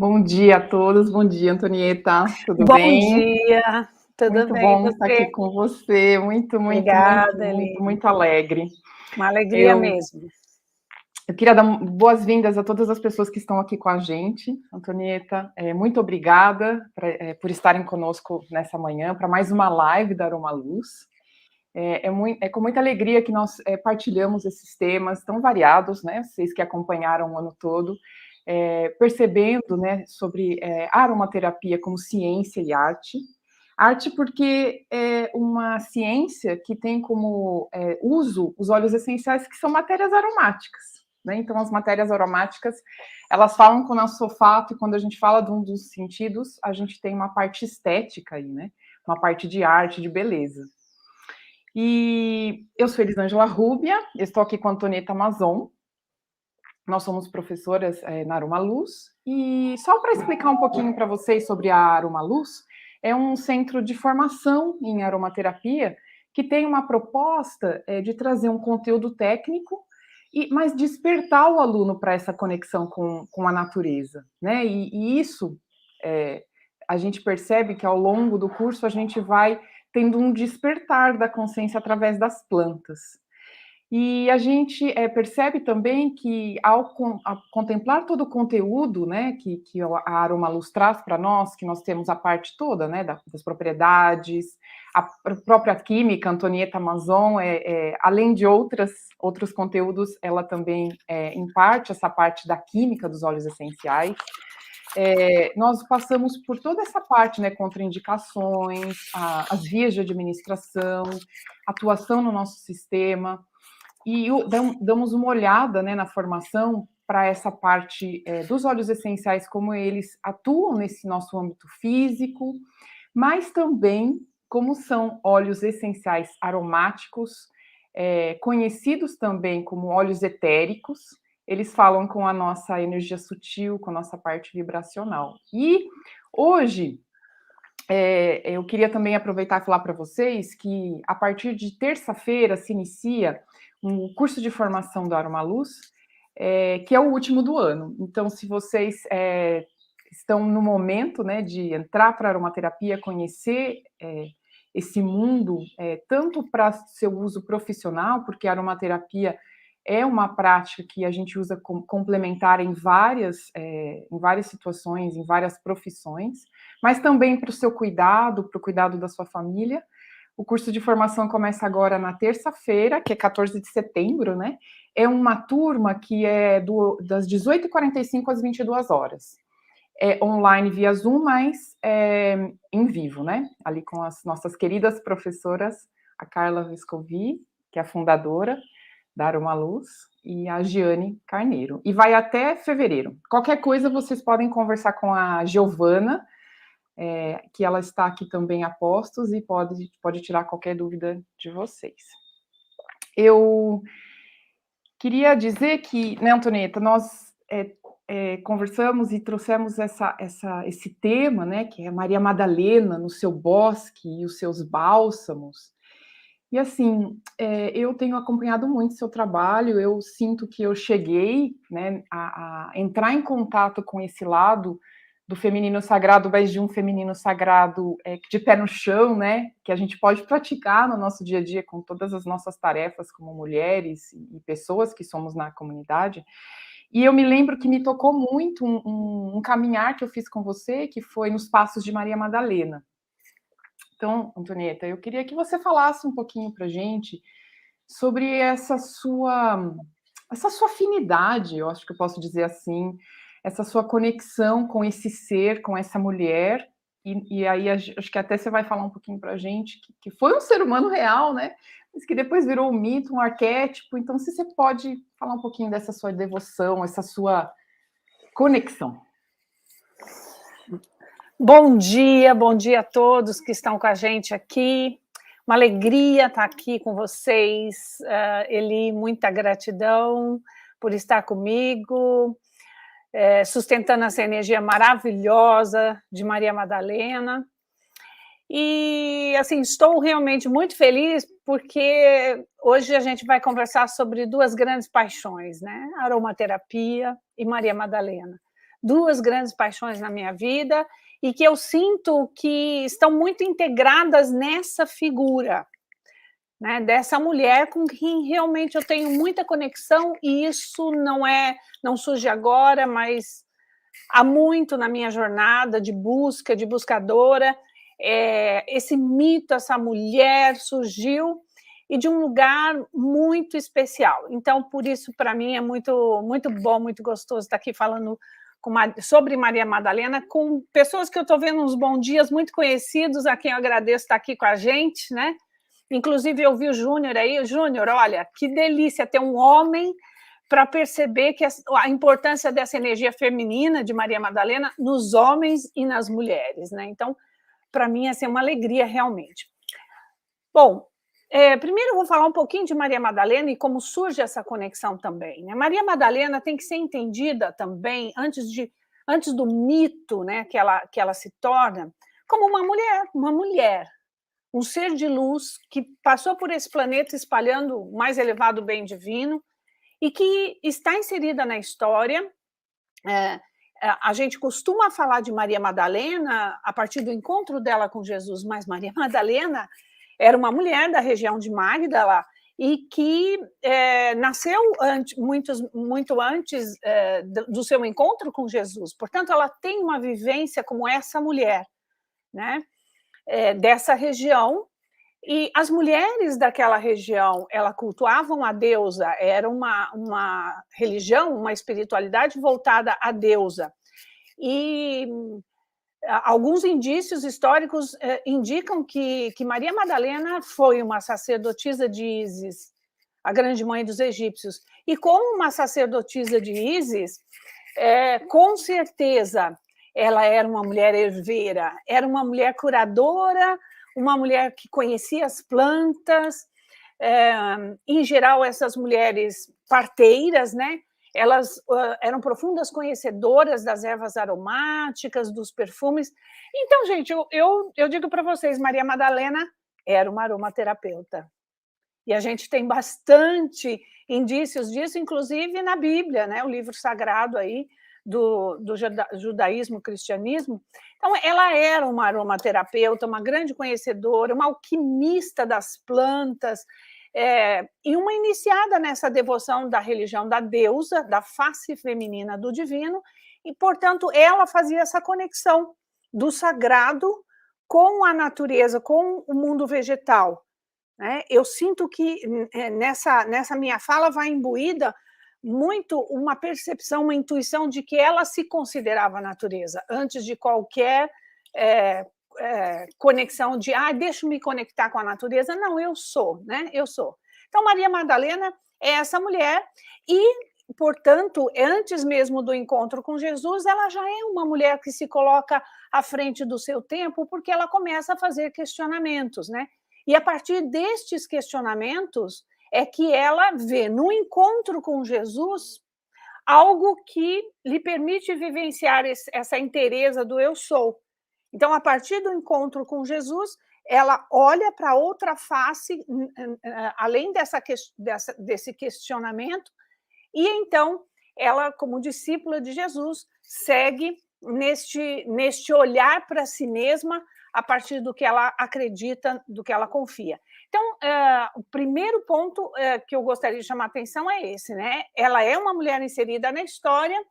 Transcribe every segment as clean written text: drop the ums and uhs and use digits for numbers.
Bom dia a todos, bom dia, Antonieta, tudo Bom bem? dia, tudo Muito bem e bom estar aqui você? com você, Obrigada, Aline. muito alegre. Uma alegria Eu, mesmo. eu queria dar boas-vindas a todas as pessoas que estão aqui com a gente. Antonieta, muito obrigada por estarem conosco nessa manhã, para mais uma live da Aroma Luz. É com muita alegria que nós partilhamos esses temas tão variados, né? Vocês que acompanharam o ano todo, percebendo, né, sobre a aromaterapia como ciência e arte. Arte porque é uma ciência que tem como uso os óleos essenciais, que são matérias aromáticas, né? Então, as matérias aromáticas, elas falam com o nosso olfato, e quando a gente fala de um dos sentidos, a gente tem uma parte estética aí, né? Uma parte de arte, de beleza. E eu sou Elisângela Rúbia, estou aqui com a Antonieta Mazon. Nós somos professoras na Aroma Luz. E só para explicar um pouquinho para vocês sobre a Aroma Luz, é um centro de formação em aromaterapia que tem uma proposta de trazer um conteúdo técnico, mas despertar o aluno para essa conexão com a natureza, né? E isso a gente percebe que ao longo do curso a gente vai tendo um despertar da consciência através das plantas. E a gente percebe também que, ao contemplar todo o conteúdo, né, que a Aroma Luz traz para nós, que nós temos a parte toda, né, das propriedades, a própria química, Antonieta Mazon, além de outros conteúdos, ela também imparte essa parte da química dos óleos essenciais. Nós passamos por toda essa parte, né, contraindicações, as vias de administração, atuação no nosso sistema, e damos uma olhada, né, na formação para essa parte dos óleos essenciais, como eles atuam nesse nosso âmbito físico, mas também como são óleos essenciais aromáticos, conhecidos também como óleos etéricos. Eles falam com a nossa energia sutil, com a nossa parte vibracional. E hoje eu queria também aproveitar e falar para vocês que a partir de terça-feira se inicia um curso de formação da Aroma Luz, que é o último do ano. Então, se vocês estão no momento, né, de entrar para a aromaterapia, conhecer esse mundo, tanto para seu uso profissional, porque a aromaterapia é uma prática que a gente usa complementar em várias situações, em várias profissões, mas também para o seu cuidado, para o cuidado da sua família. O curso de formação começa agora na terça-feira, que é 14 de setembro, né? É uma turma que é das 18h45 às 22 horas. É online via Zoom, mas em vivo, né? Ali com as nossas queridas professoras, a Carla Vescovi, que é a fundadora da Aroma Luz, e a Giane Carneiro. E vai até fevereiro. Qualquer coisa, vocês podem conversar com a Giovana, que ela está aqui também a postos e pode tirar qualquer dúvida de vocês. Eu queria dizer que, né, Antonieta, nós conversamos e trouxemos esse tema, né, que é Maria Madalena no seu bosque e os seus bálsamos. E assim, eu tenho acompanhado muito seu trabalho, eu sinto que eu cheguei, né, a entrar em contato com esse lado do feminino sagrado, mas de um feminino sagrado de pé no chão, né, que a gente pode praticar no nosso dia a dia com todas as nossas tarefas como mulheres e pessoas que somos na comunidade. E eu me lembro que me tocou muito um caminhar que eu fiz com você, que foi nos Passos de Maria Madalena. Então, Antonieta, eu queria que você falasse um pouquinho para a gente sobre essa sua afinidade, eu acho que eu posso dizer assim, essa sua conexão com esse ser, com essa mulher, e aí acho que até você vai falar um pouquinho para a gente que foi um ser humano real, né? Mas que depois virou um mito, um arquétipo. Então, se você pode falar um pouquinho dessa sua devoção, essa sua conexão. Bom dia a todos que estão com a gente aqui. Uma alegria estar aqui com vocês. Eli, muita gratidão por estar comigo, sustentando essa energia maravilhosa de Maria Madalena. E, assim, estou realmente muito feliz porque hoje a gente vai conversar sobre duas grandes paixões, né? Aromaterapia e Maria Madalena. duas grandes paixões na minha vida, e que eu sinto que estão muito integradas nessa figura, né, dessa mulher com quem realmente eu tenho muita conexão, e isso não surge agora, mas há muito na minha jornada de busca, de buscadora. Esse mito, essa mulher surgiu, e de um lugar muito especial. Então, por isso, para mim, é muito, muito bom, muito gostoso estar aqui falando sobre Maria Madalena, com pessoas que eu estou vendo uns bons dias muito conhecidos, a quem eu agradeço estar aqui com a gente, né? Inclusive, eu vi o Júnior aí. Júnior, olha, que delícia ter um homem para perceber que a importância dessa energia feminina de Maria Madalena nos homens e nas mulheres, né? Então, para mim, assim, é uma alegria realmente. Bom, primeiro eu vou falar um pouquinho de Maria Madalena e como surge essa conexão também, né? Maria Madalena tem que ser entendida também, antes do mito, né, que ela se torna, como uma mulher, um ser de luz que passou por esse planeta espalhando o mais elevado bem divino e que está inserida na história. A gente costuma falar de Maria Madalena a partir do encontro dela com Jesus, mas Maria Madalena era uma mulher da região de Magdala e que nasceu muito antes do seu encontro com Jesus. Portanto, ela tem uma vivência como essa mulher, né, dessa região. E as mulheres daquela região, elas cultuavam a deusa, era uma religião, uma espiritualidade voltada à deusa. E alguns indícios históricos indicam que Maria Madalena foi uma sacerdotisa de Ísis, a grande mãe dos egípcios. E como uma sacerdotisa de Ísis, com certeza ela era uma mulher herveira, era uma mulher curadora, uma mulher que conhecia as plantas. Em geral, essas mulheres parteiras, né? Elas eram profundas conhecedoras das ervas aromáticas, dos perfumes. Então, gente, eu digo para vocês, Maria Madalena era uma aromaterapeuta. E a gente tem bastante indícios disso, inclusive na Bíblia, né? O livro sagrado aí do judaísmo, cristianismo. Então, ela era uma aromaterapeuta, uma grande conhecedora, uma alquimista das plantas, e uma iniciada nessa devoção da religião da deusa, da face feminina do divino, e, portanto, ela fazia essa conexão do sagrado com a natureza, com o mundo vegetal, né? Eu sinto que nessa minha fala vai imbuída muito uma percepção, uma intuição de que ela se considerava natureza, antes de qualquer conexão de deixa eu me conectar com a natureza. Não, eu sou, né? Eu sou. Então, Maria Madalena é essa mulher e, portanto, antes mesmo do encontro com Jesus, ela já é uma mulher que se coloca à frente do seu tempo, porque ela começa a fazer questionamentos, né? E a partir destes questionamentos é que ela vê no encontro com Jesus algo que lhe permite vivenciar essa inteireza do eu sou. Então, a partir do encontro com Jesus, ela olha para outra face, além desse questionamento, e então ela, como discípula de Jesus, segue neste olhar para si mesma a partir do que ela acredita, do que ela confia. Então, o primeiro ponto que eu gostaria de chamar a atenção é esse, né? Ela é uma mulher inserida na história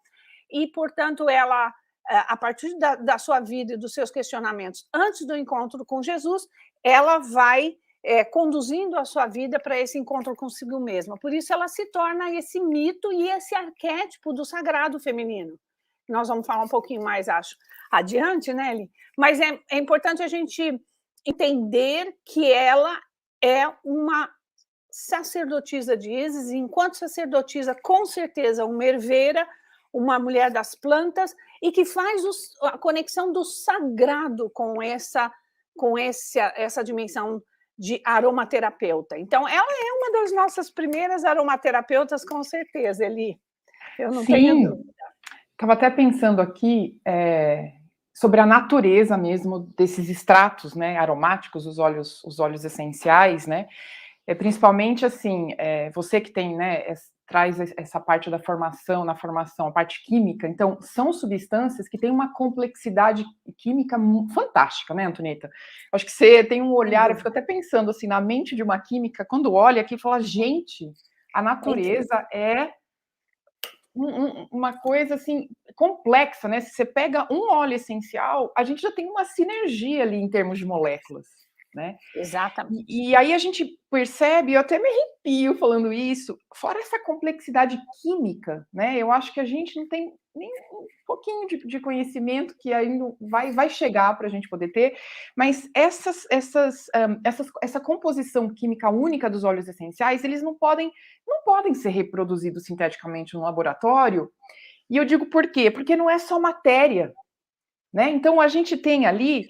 e, portanto, ela, a partir da sua vida e dos seus questionamentos antes do encontro com Jesus, ela vai conduzindo a sua vida para esse encontro consigo mesma. Por isso, ela se torna esse mito e esse arquétipo do sagrado feminino. Nós vamos falar um pouquinho mais, acho, adiante, né, Eli? Mas é importante a gente entender que ela é uma sacerdotisa de Ísis, e enquanto sacerdotisa, com certeza, uma herveira, uma mulher das plantas, e que faz a conexão do sagrado com essa dimensão de aromaterapeuta. Então, ela é uma das nossas primeiras aromaterapeutas, com certeza, Eli. Eu não tenho dúvida. Estava até pensando aqui sobre a natureza mesmo desses extratos, né, aromáticos, os óleos essenciais, né? Principalmente assim, você que tem, né, traz essa parte da formação, na formação, a parte química. Então, são substâncias que têm uma complexidade química fantástica, né, Antonieta? Acho que você tem um olhar, eu fico até pensando assim, na mente de uma química, quando olha aqui e fala, gente, a natureza é uma coisa assim complexa, né? Se você pega um óleo essencial, a gente já tem uma sinergia ali em termos de moléculas, né? Exatamente. E aí a gente percebe, eu até me arrepio falando isso, fora essa complexidade química, né? Eu acho que a gente não tem nem um pouquinho de conhecimento que ainda vai chegar para a gente poder ter, mas essa composição química única dos óleos essenciais, eles não podem ser reproduzidos sinteticamente no laboratório. E eu digo por quê? Porque não é só matéria, né? Então a gente tem ali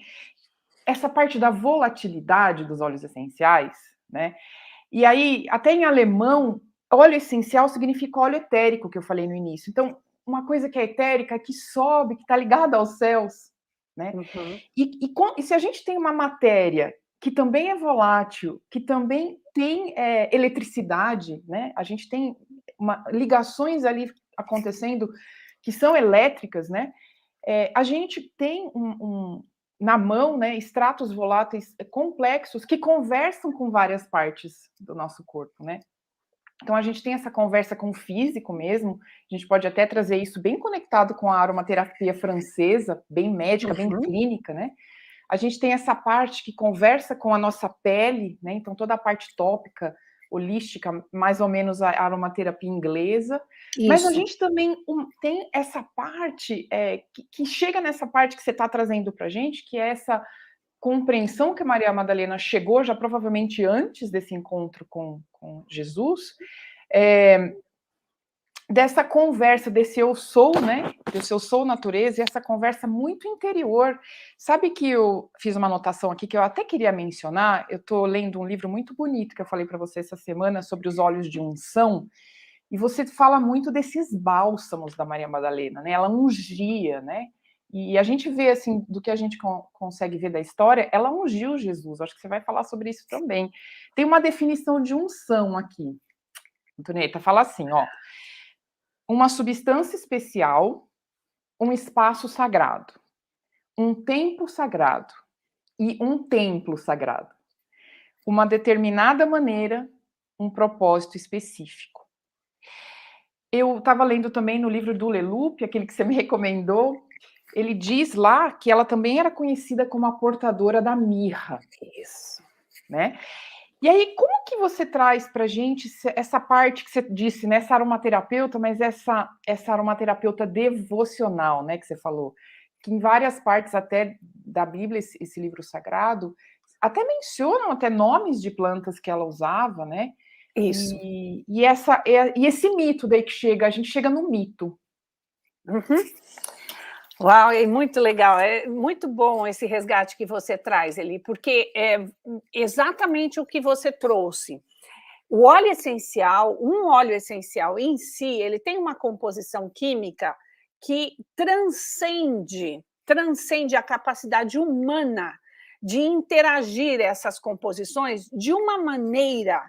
essa parte da volatilidade dos óleos essenciais, né? E aí, até em alemão, óleo essencial significa óleo etérico, que eu falei no início. Então, uma coisa que é etérica, que sobe, que está ligada aos céus, né? Uhum. E se a gente tem uma matéria que também é volátil, que também tem eletricidade, né? A gente tem ligações ali acontecendo que são elétricas, né? A gente tem na mão, né, extratos voláteis complexos que conversam com várias partes do nosso corpo, né? Então a gente tem essa conversa com o físico mesmo, a gente pode até trazer isso bem conectado com a aromaterapia francesa, bem médica, bem clínica, né? A gente tem essa parte que conversa com a nossa pele, né? Então toda a parte tópica, holística, mais ou menos a aromaterapia inglesa. Isso. Mas a gente também tem essa parte que chega nessa parte que você está trazendo para a gente, que é essa compreensão que a Maria Madalena chegou já provavelmente antes desse encontro com Jesus, dessa conversa, desse eu sou, né? Desse eu sou natureza, e essa conversa muito interior. Sabe que eu fiz uma anotação aqui que eu até queria mencionar? Eu estou lendo um livro muito bonito que eu falei para você essa semana sobre os óleos de unção, e você fala muito desses bálsamos da Maria Madalena, né? Ela ungia, né? E a gente vê, assim, do que a gente consegue ver da história, ela ungiu Jesus. Acho que você vai falar sobre isso também. Tem uma definição de unção aqui. Antonieta, fala assim, ó. Uma substância especial, um espaço sagrado, um tempo sagrado e um templo sagrado. Uma determinada maneira, um propósito específico. Eu estava lendo também no livro do Leloup, aquele que você me recomendou, ele diz lá que ela também era conhecida como a portadora da mirra. Isso. Né? E aí, como que você traz para a gente essa parte que você disse, né, essa aromaterapeuta, mas essa aromaterapeuta devocional, né, que você falou, que em várias partes até da Bíblia, esse livro sagrado, até mencionam até nomes de plantas que ela usava, né? Isso. E esse mito daí que chega, a gente chega no mito. Uhum. Uau, é muito legal, é muito bom esse resgate que você traz, Eli, porque é exatamente o que você trouxe. O óleo essencial, um óleo essencial em si, ele tem uma composição química que transcende a capacidade humana de interagir essas composições de uma maneira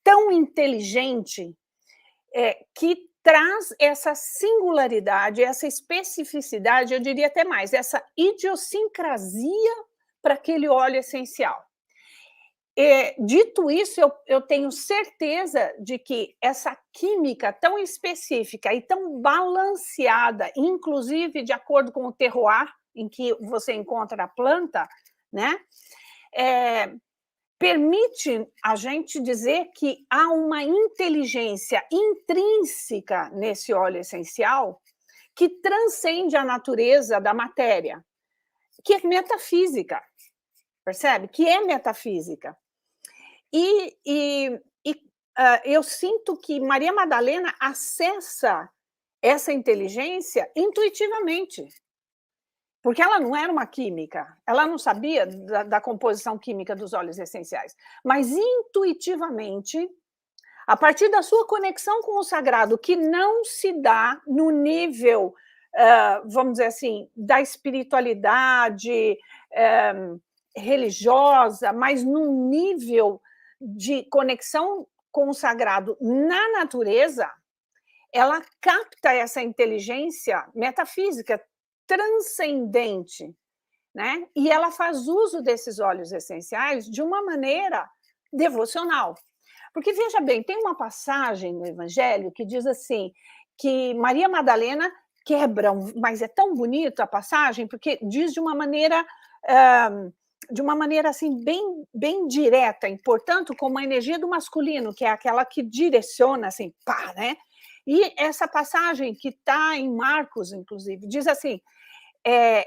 tão inteligente que traz essa singularidade, essa especificidade, eu diria até mais, essa idiosincrasia para aquele óleo essencial. Dito isso, eu tenho certeza de que essa química tão específica e tão balanceada, inclusive de acordo com o terroir em que você encontra a planta, né, permite a gente dizer que há uma inteligência intrínseca nesse óleo essencial que transcende a natureza da matéria, que é metafísica, percebe? Que é metafísica. Eu sinto que Maria Madalena acessa essa inteligência intuitivamente, porque ela não era uma química, ela não sabia da composição química dos óleos essenciais, mas intuitivamente, a partir da sua conexão com o sagrado, que não se dá no nível, vamos dizer assim, da espiritualidade religiosa, mas num nível de conexão consagrado na natureza, ela capta essa inteligência metafísica transcendente, né? E ela faz uso desses óleos essenciais de uma maneira devocional. Porque, veja bem, tem uma passagem no Evangelho que diz assim, que Maria Madalena quebra, mas é tão bonita a passagem, porque diz de uma maneira assim, bem direta, e, portanto, com uma energia do masculino, que é aquela que direciona, assim, pá, né? E essa passagem, que está em Marcos, inclusive, diz assim,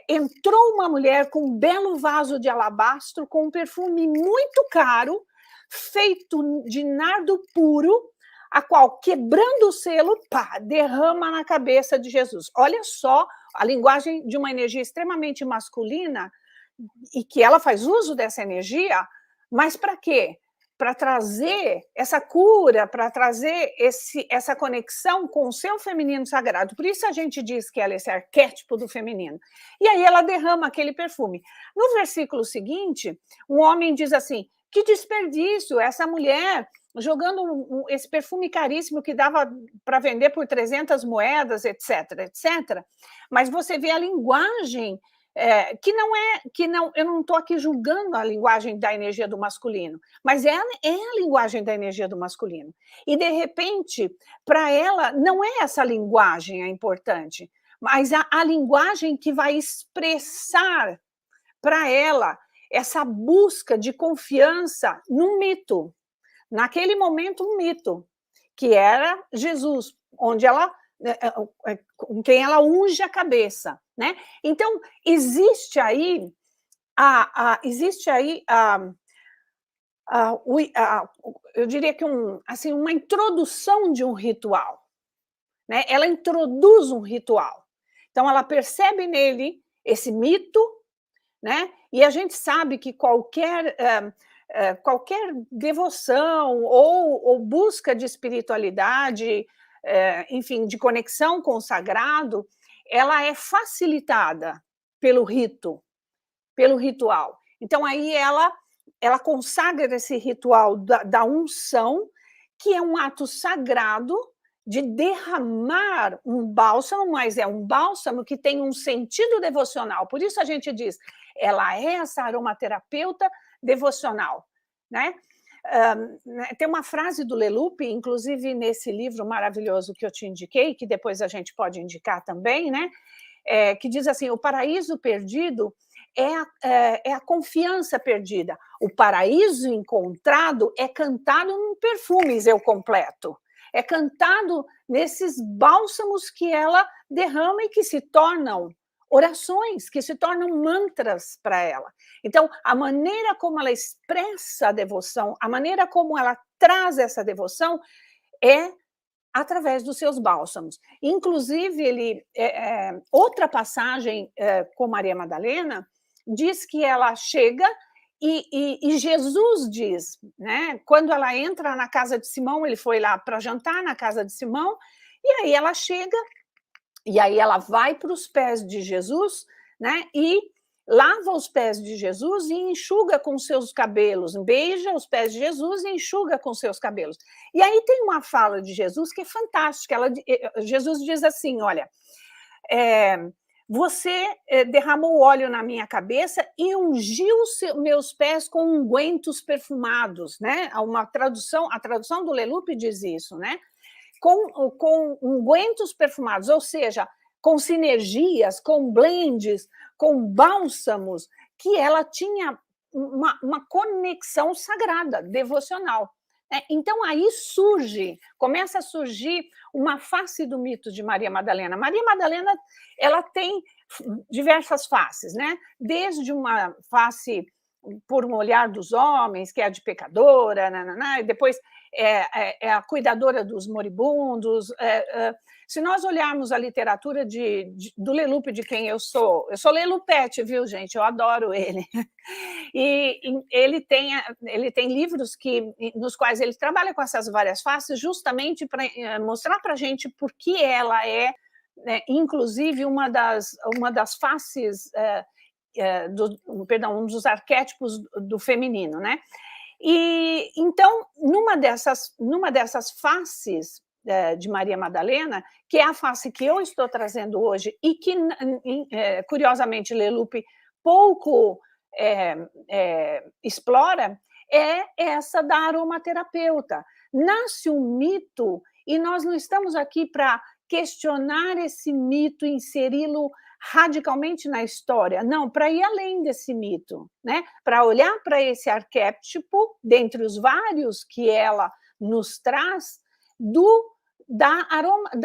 entrou uma mulher com um belo vaso de alabastro, com um perfume muito caro, feito de nardo puro, a qual, quebrando o selo, pá, derrama na cabeça de Jesus. Olha só a linguagem de uma energia extremamente masculina, e que ela faz uso dessa energia, mas para quê? Para trazer essa cura, para trazer essa conexão com o seu feminino sagrado. Por isso a gente diz que ela é esse arquétipo do feminino. E aí ela derrama aquele perfume. No versículo seguinte, um homem diz assim, que desperdício, essa mulher jogando esse perfume caríssimo que dava para vender por 300 moedas, etc, etc. Mas você vê a linguagem eu não estou aqui julgando a linguagem da energia do masculino, mas é a linguagem da energia do masculino. E, de repente, para ela, não é essa linguagem a importante, mas a linguagem que vai expressar para ela essa busca de confiança num mito. Naquele momento, um mito, que era Jesus, onde ela, com quem ela unge a cabeça, né? Então, existe aí eu diria que assim, uma introdução de um ritual, né? Ela introduz um ritual. Então, ela percebe nele esse mito, né? E a gente sabe que qualquer devoção ou busca de espiritualidade, enfim, de conexão com o sagrado, ela é facilitada pelo rito, pelo ritual. Então, aí ela consagra esse ritual da unção, que é um ato sagrado de derramar um bálsamo, mas é um bálsamo que tem um sentido devocional. Por isso a gente diz, ela é essa aromaterapeuta devocional, né? Tem uma frase do Leloup, inclusive nesse livro maravilhoso que eu te indiquei, que depois a gente pode indicar também, né? Que diz assim, o paraíso perdido é a confiança perdida. O paraíso encontrado é cantado em perfumes, eu completo. É cantado nesses bálsamos que ela derrama e que se tornam orações, que se tornam mantras para ela. Então, a maneira como ela expressa a devoção, a maneira como ela traz essa devoção é através dos seus bálsamos. Inclusive, outra passagem com Maria Madalena diz que ela chega e Jesus diz, né? Quando ela entra na casa de Simão, ele foi lá para jantar na casa de Simão, e aí ela chega, e aí ela vai para os pés de Jesus, né? E lava os pés de Jesus e enxuga com seus cabelos, beija os pés de Jesus e enxuga com seus cabelos. E aí tem uma fala de Jesus que é fantástica. Jesus diz assim, olha, você derramou óleo na minha cabeça e ungiu meus pés com ungüentos perfumados, né? A tradução do Leloup diz isso, né? Com ungüentos perfumados, ou seja, com sinergias, com blends, com bálsamos, que ela tinha uma conexão sagrada, devocional. Então, aí começa a surgir uma face do mito de Maria Madalena. Maria Madalena, ela tem diversas faces, né? Desde uma face por um olhar dos homens, que é a de pecadora, e depois é a cuidadora dos moribundos. Se nós olharmos a literatura do Leloup, de quem eu sou Leloupete, viu, gente? Eu adoro ele. E ele tem livros nos quais ele trabalha com essas várias faces, justamente para mostrar para a gente por que ela é, inclusive, uma das faces, um dos arquétipos do feminino, né? E então, numa dessas faces de Maria Madalena, que é a face que eu estou trazendo hoje e que, curiosamente, Leloup pouco explora, é essa da aromaterapeuta. Nasce um mito e nós não estamos aqui para questionar esse mito, inseri-lo radicalmente na história, não, para ir além desse mito, né? Para olhar para esse arquétipo, dentre os vários que ela nos traz, da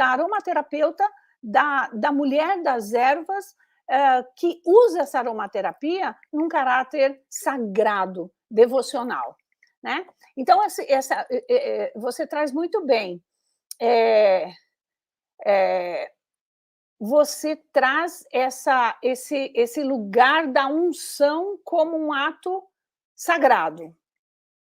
aromaterapeuta, da mulher das ervas, que usa essa aromaterapia num caráter sagrado, devocional. Né? Então, você traz muito bem. Você traz esse lugar da unção como um ato sagrado,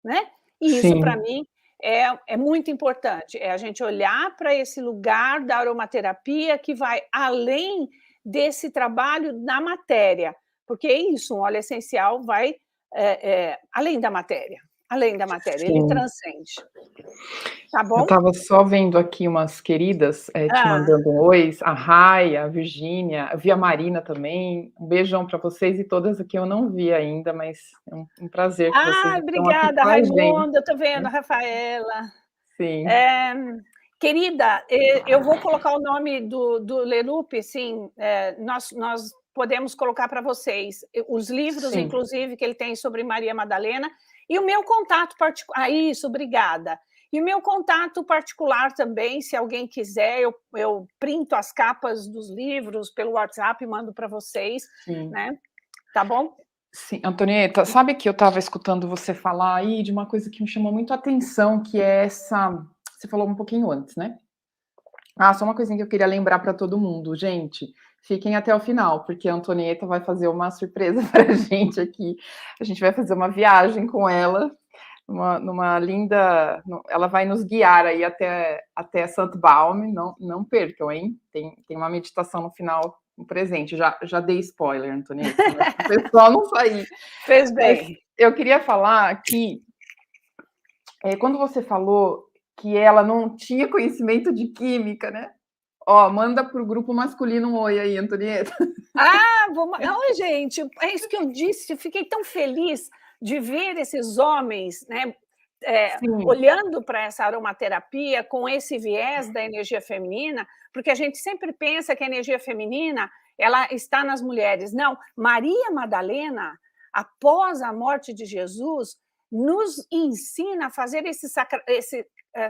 né? E isso, para mim, é muito importante, é a gente olhar para esse lugar da aromaterapia que vai além desse trabalho na matéria, porque é isso, um óleo essencial vai além da matéria, ele transcende. Tá bom? Eu estava só vendo aqui umas queridas te mandando um oi, a Raia, a Virgínia, eu vi a Marina também. Um beijão para vocês e todas aqui eu não vi ainda, mas é um prazer que vocês estão aqui obrigada, com a gente. Raimunda, eu estou vendo, a Rafaela. Sim. Querida, eu vou colocar o nome do Leloup, sim, nós podemos colocar para vocês os livros, sim, inclusive, que ele tem sobre Maria Madalena, e o meu contato particular. Isso, obrigada. E o meu contato particular também, se alguém quiser, eu printo as capas dos livros pelo WhatsApp e mando para vocês, né? Tá bom? Sim, Antonieta, sabe que eu estava escutando você falar aí de uma coisa que me chamou muito a atenção, que é essa... Você falou um pouquinho antes, né? Só uma coisinha que eu queria lembrar para todo mundo, gente. Fiquem até o final, porque a Antonieta vai fazer uma surpresa para a gente aqui. A gente vai fazer uma viagem com ela, numa linda... Ela vai nos guiar aí até Santo Baume, não percam, hein? Tem uma meditação no final, um presente. Já dei spoiler, Antonieta, o pessoal não sair. Fez bem. Mas eu queria falar que, quando você falou que ela não tinha conhecimento de química, né? Manda para o grupo masculino um oi aí, Antonieta. Não, gente, é isso que eu disse, eu fiquei tão feliz de ver esses homens, né, olhando para essa aromaterapia com esse viés da energia feminina, porque a gente sempre pensa que a energia feminina ela está nas mulheres. Não, Maria Madalena, após a morte de Jesus, nos ensina a fazer esse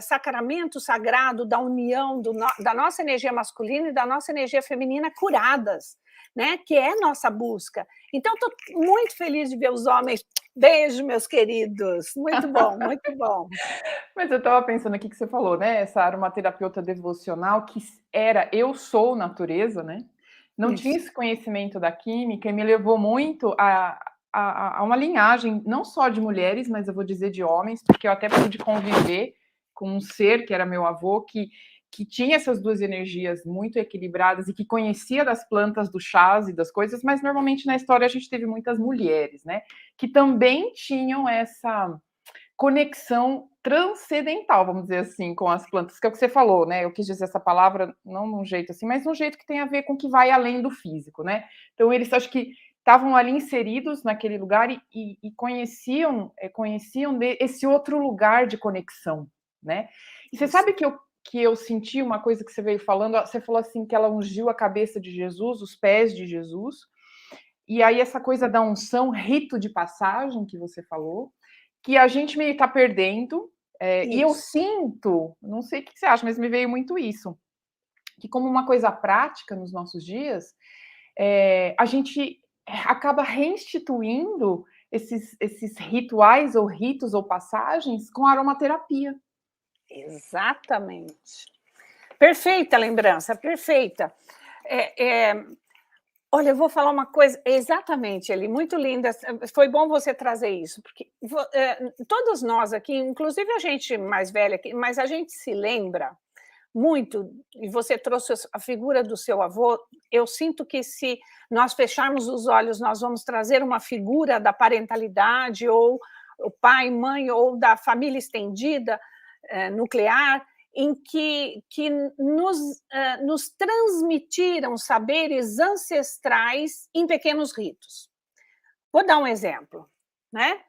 sacramento sagrado da união da nossa energia masculina e da nossa energia feminina curadas, né? Que é nossa busca. Então, estou muito feliz de ver os homens. Beijo, meus queridos. Muito bom, muito bom. Mas eu estava pensando aqui que você falou, né? Essa aromaterapeuta devocional que era eu sou natureza, né? Não tinha esse conhecimento da química e me levou muito a uma linhagem, não só de mulheres, mas eu vou dizer de homens, porque eu até pude conviver com um ser que era meu avô, que tinha essas duas energias muito equilibradas e que conhecia das plantas, dos chás e das coisas, mas normalmente na história a gente teve muitas mulheres, né? Que também tinham essa conexão transcendental, vamos dizer assim, com as plantas, que é o que você falou, né? Eu quis dizer essa palavra não num jeito assim, mas num jeito que tem a ver com o que vai além do físico, né? Então eles acho que estavam ali inseridos naquele lugar e conheciam esse outro lugar de conexão, né? E você sabe que eu senti uma coisa que você veio falando, você falou assim que ela ungiu a cabeça de Jesus, os pés de Jesus, e aí essa coisa da unção, rito de passagem que você falou, que a gente meio está perdendo, e eu sinto, não sei o que você acha, mas me veio muito isso, que como uma coisa prática nos nossos dias, a gente acaba reinstituindo esses rituais ou ritos ou passagens com aromaterapia. Exatamente. Perfeita lembrança, perfeita. Olha, eu vou falar uma coisa, exatamente, Eli, muito linda, foi bom você trazer isso, porque todos nós aqui, inclusive a gente mais velha aqui, mas a gente se lembra muito, e você trouxe a figura do seu avô, eu sinto que se nós fecharmos os olhos, nós vamos trazer uma figura da parentalidade ou o pai, mãe, ou da família estendida, nuclear, em que nos transmitiram saberes ancestrais em pequenos ritos. Vou dar um exemplo, né?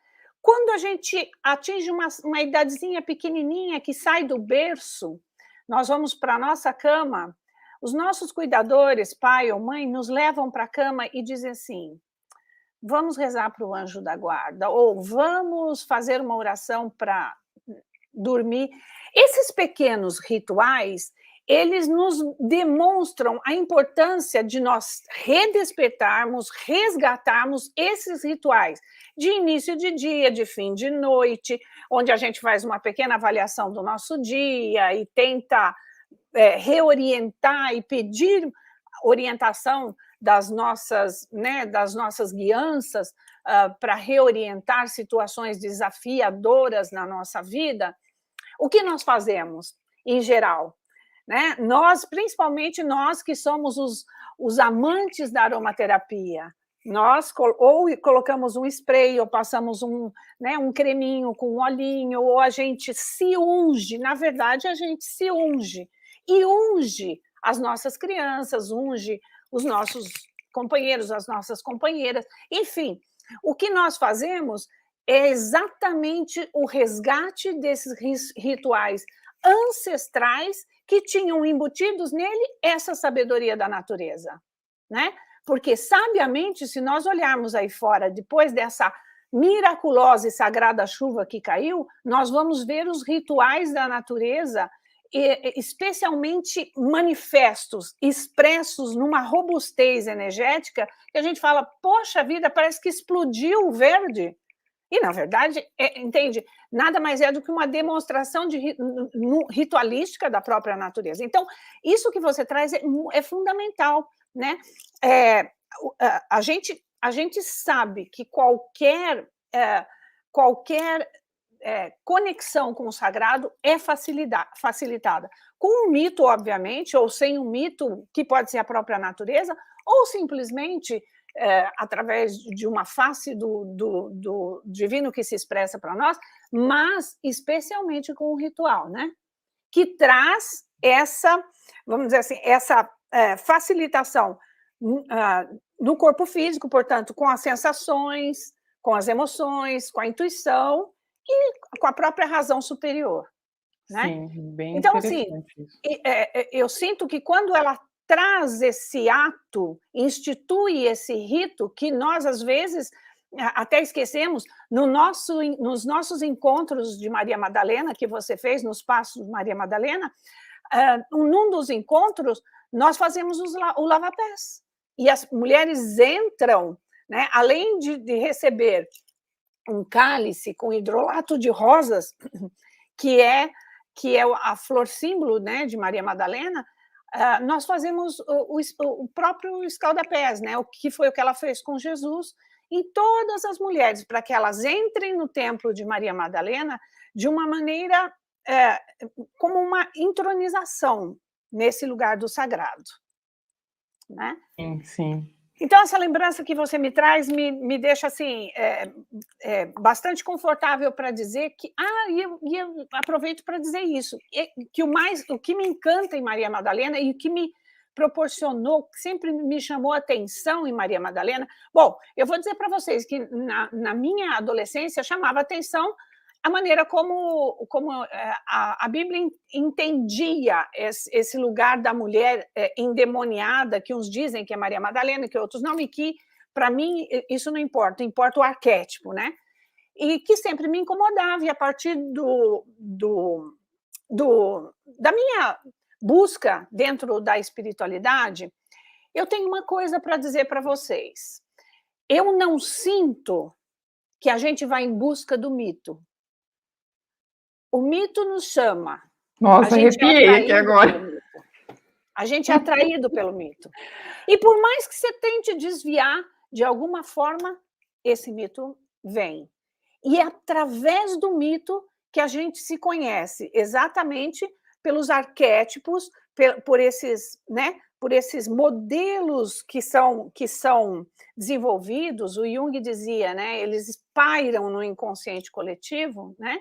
Quando a gente atinge uma idadezinha pequenininha que sai do berço, nós vamos para a nossa cama, os nossos cuidadores, pai ou mãe, nos levam para a cama e dizem assim: vamos rezar para o anjo da guarda, ou vamos fazer uma oração para dormir. Esses pequenos rituais, eles nos demonstram a importância de nós redespertarmos, resgatarmos esses rituais de início de dia, de fim de noite, onde a gente faz uma pequena avaliação do nosso dia e tenta reorientar e pedir orientação das nossas guianças para reorientar situações desafiadoras na nossa vida. O que nós fazemos, em geral? Né? Nós, principalmente nós que somos os amantes da aromaterapia, nós ou colocamos um spray, ou passamos um creminho com um olhinho, ou a gente se unge, na verdade a gente se unge, e unge as nossas crianças, unge os nossos companheiros, as nossas companheiras, enfim, o que nós fazemos é exatamente o resgate desses rituais ancestrais que tinham embutidos nele essa sabedoria da natureza, né? Porque, sabiamente, se nós olharmos aí fora, depois dessa miraculosa e sagrada chuva que caiu, nós vamos ver os rituais da natureza, especialmente manifestos, expressos numa robustez energética, que a gente fala, poxa vida, parece que explodiu o verde. E, na verdade, entende? Nada mais é do que uma demonstração ritualística da própria natureza. Então, isso que você traz é fundamental, né? A gente sabe que qualquer conexão com o sagrado é facilitada. Com um mito, obviamente, ou sem um mito, que pode ser a própria natureza, ou simplesmente através de uma face do divino que se expressa para nós, mas especialmente com o ritual, né? Que traz essa, vamos dizer assim, essa facilitação no corpo físico, portanto, com as sensações, com as emoções, com a intuição e com a própria razão superior, né? Sim, bem então, assim, isso. Eu sinto que quando ela traz esse ato, institui esse rito que nós, às vezes, até esquecemos, nos nossos encontros de Maria Madalena, que você fez nos Passos de Maria Madalena, num dos encontros, nós fazemos o lava-pés. E as mulheres entram, né, além de receber um cálice com hidrolato de rosas, que é a flor símbolo, né, de Maria Madalena, nós fazemos o próprio escaldapés, né, que foi o que ela fez com Jesus, em todas as mulheres, para que elas entrem no templo de Maria Madalena de uma maneira, como uma intronização nesse lugar do sagrado. Né? Sim, sim. Então, essa lembrança que você me traz me deixa assim, bastante confortável para dizer que. E eu aproveito para dizer isso, que o que me encanta em Maria Madalena e o que me proporcionou, que sempre me chamou a atenção em Maria Madalena. Bom, eu vou dizer para vocês que na minha adolescência chamava atenção a maneira como a Bíblia entendia esse lugar da mulher endemoniada, que uns dizem que é Maria Madalena, que outros não, e que, para mim, isso não importa, importa o arquétipo, né? E que sempre me incomodava, e a partir da minha busca dentro da espiritualidade, eu tenho uma coisa para dizer para vocês. Eu não sinto que a gente vai em busca do mito. O mito nos chama. Nossa, arrepiei aqui agora. A gente é atraído pelo mito. E por mais que você tente desviar, de alguma forma, esse mito vem. E é através do mito que a gente se conhece, exatamente pelos arquétipos, por esses, né, por esses modelos que são desenvolvidos. O Jung dizia, né, eles pairam no inconsciente coletivo, né?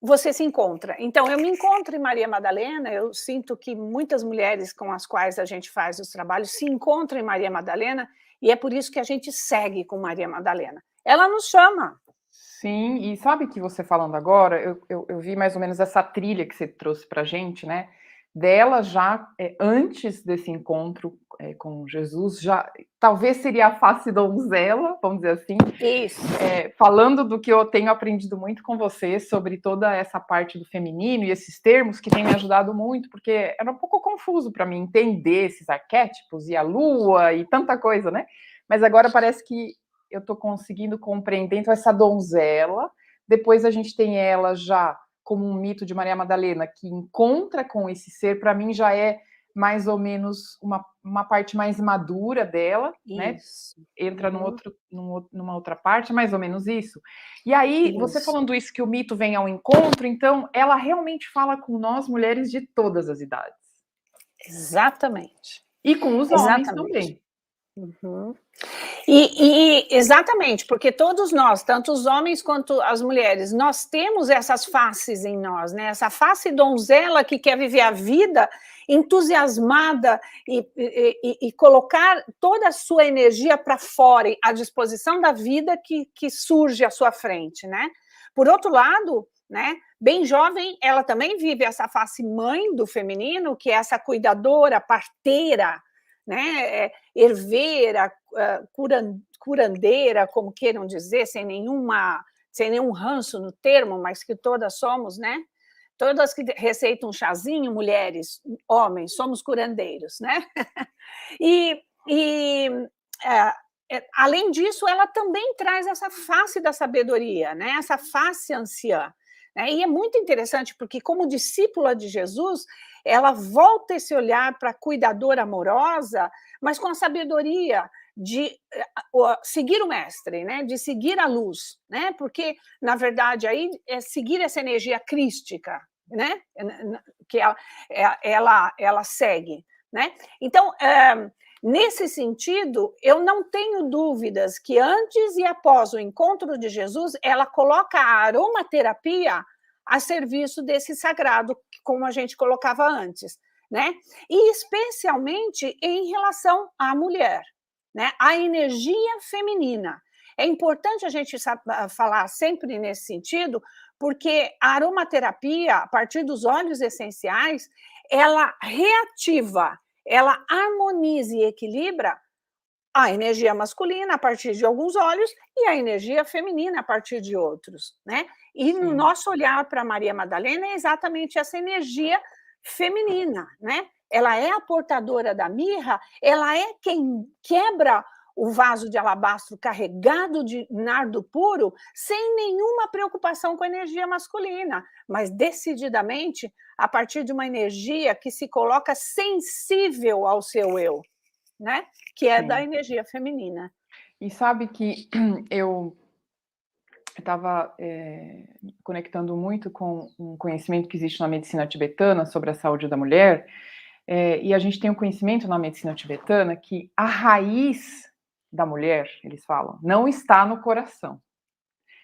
Você se encontra. Então, eu me encontro em Maria Madalena, eu sinto que muitas mulheres com as quais a gente faz os trabalhos se encontram em Maria Madalena, e é por isso que a gente segue com Maria Madalena. Ela nos chama. Sim, e sabe que você falando agora, eu vi mais ou menos essa trilha que você trouxe para a gente, né? Dela já antes desse encontro com Jesus, já talvez seria a face donzela, vamos dizer assim. Isso. Falando do que eu tenho aprendido muito com você sobre toda essa parte do feminino e esses termos que têm me ajudado muito, porque era um pouco confuso para mim entender esses arquétipos e a lua e tanta coisa, né? Mas agora parece que eu estou conseguindo compreender. Então, essa donzela, depois a gente tem ela já como um mito de Maria Madalena, que encontra com esse ser, para mim já é mais ou menos uma parte mais madura dela, né? Entra numa outra parte, mais ou menos isso. E aí, você falando isso, que o mito vem ao encontro, então, ela realmente fala com nós, mulheres de todas as idades. Exatamente. E com os homens também. Uhum. E exatamente, porque todos nós, tanto os homens quanto as mulheres, nós temos essas faces em nós, né? Essa face donzela que quer viver a vida entusiasmada e colocar toda a sua energia para fora, à disposição da vida que surge à sua frente, né? Por outro lado, né, bem jovem, ela também vive essa face mãe do feminino, que é essa cuidadora, parteira, né, herveira, curandeira, como queiram dizer, sem nenhum ranço no termo, mas que todas somos, né? Todas que receitam um chazinho, mulheres, homens, somos curandeiros, né? Além disso, ela também traz essa face da sabedoria, né? Essa face anciã. Né? E é muito interessante, porque como discípula de Jesus, ela volta esse olhar para a cuidadora amorosa, mas com a sabedoria de seguir o mestre, né? De seguir a luz, né? Porque, na verdade, aí é seguir essa energia crística, né? Que ela segue. Né? Então, nesse sentido, eu não tenho dúvidas que antes e após o encontro de Jesus, ela coloca a aromaterapia a serviço desse sagrado, como a gente colocava antes, né? E especialmente em relação à mulher, né? A energia feminina. É importante a gente falar sempre nesse sentido, porque a aromaterapia, a partir dos óleos essenciais, ela reativa, ela harmoniza e equilibra a energia masculina a partir de alguns óleos e a energia feminina a partir de outros, né? E Sim. No nosso olhar para Maria Madalena é exatamente essa energia feminina, né? Ela é a portadora da mirra, ela é quem quebra o vaso de alabastro carregado de nardo puro sem nenhuma preocupação com a energia masculina, mas decididamente a partir de uma energia que se coloca sensível ao seu eu, né? Que é Sim. Da energia feminina. E sabe que eu estava conectando muito com um conhecimento que existe na medicina tibetana sobre a saúde da mulher, e a gente tem um conhecimento na medicina tibetana que a raiz da mulher, eles falam, não está no coração.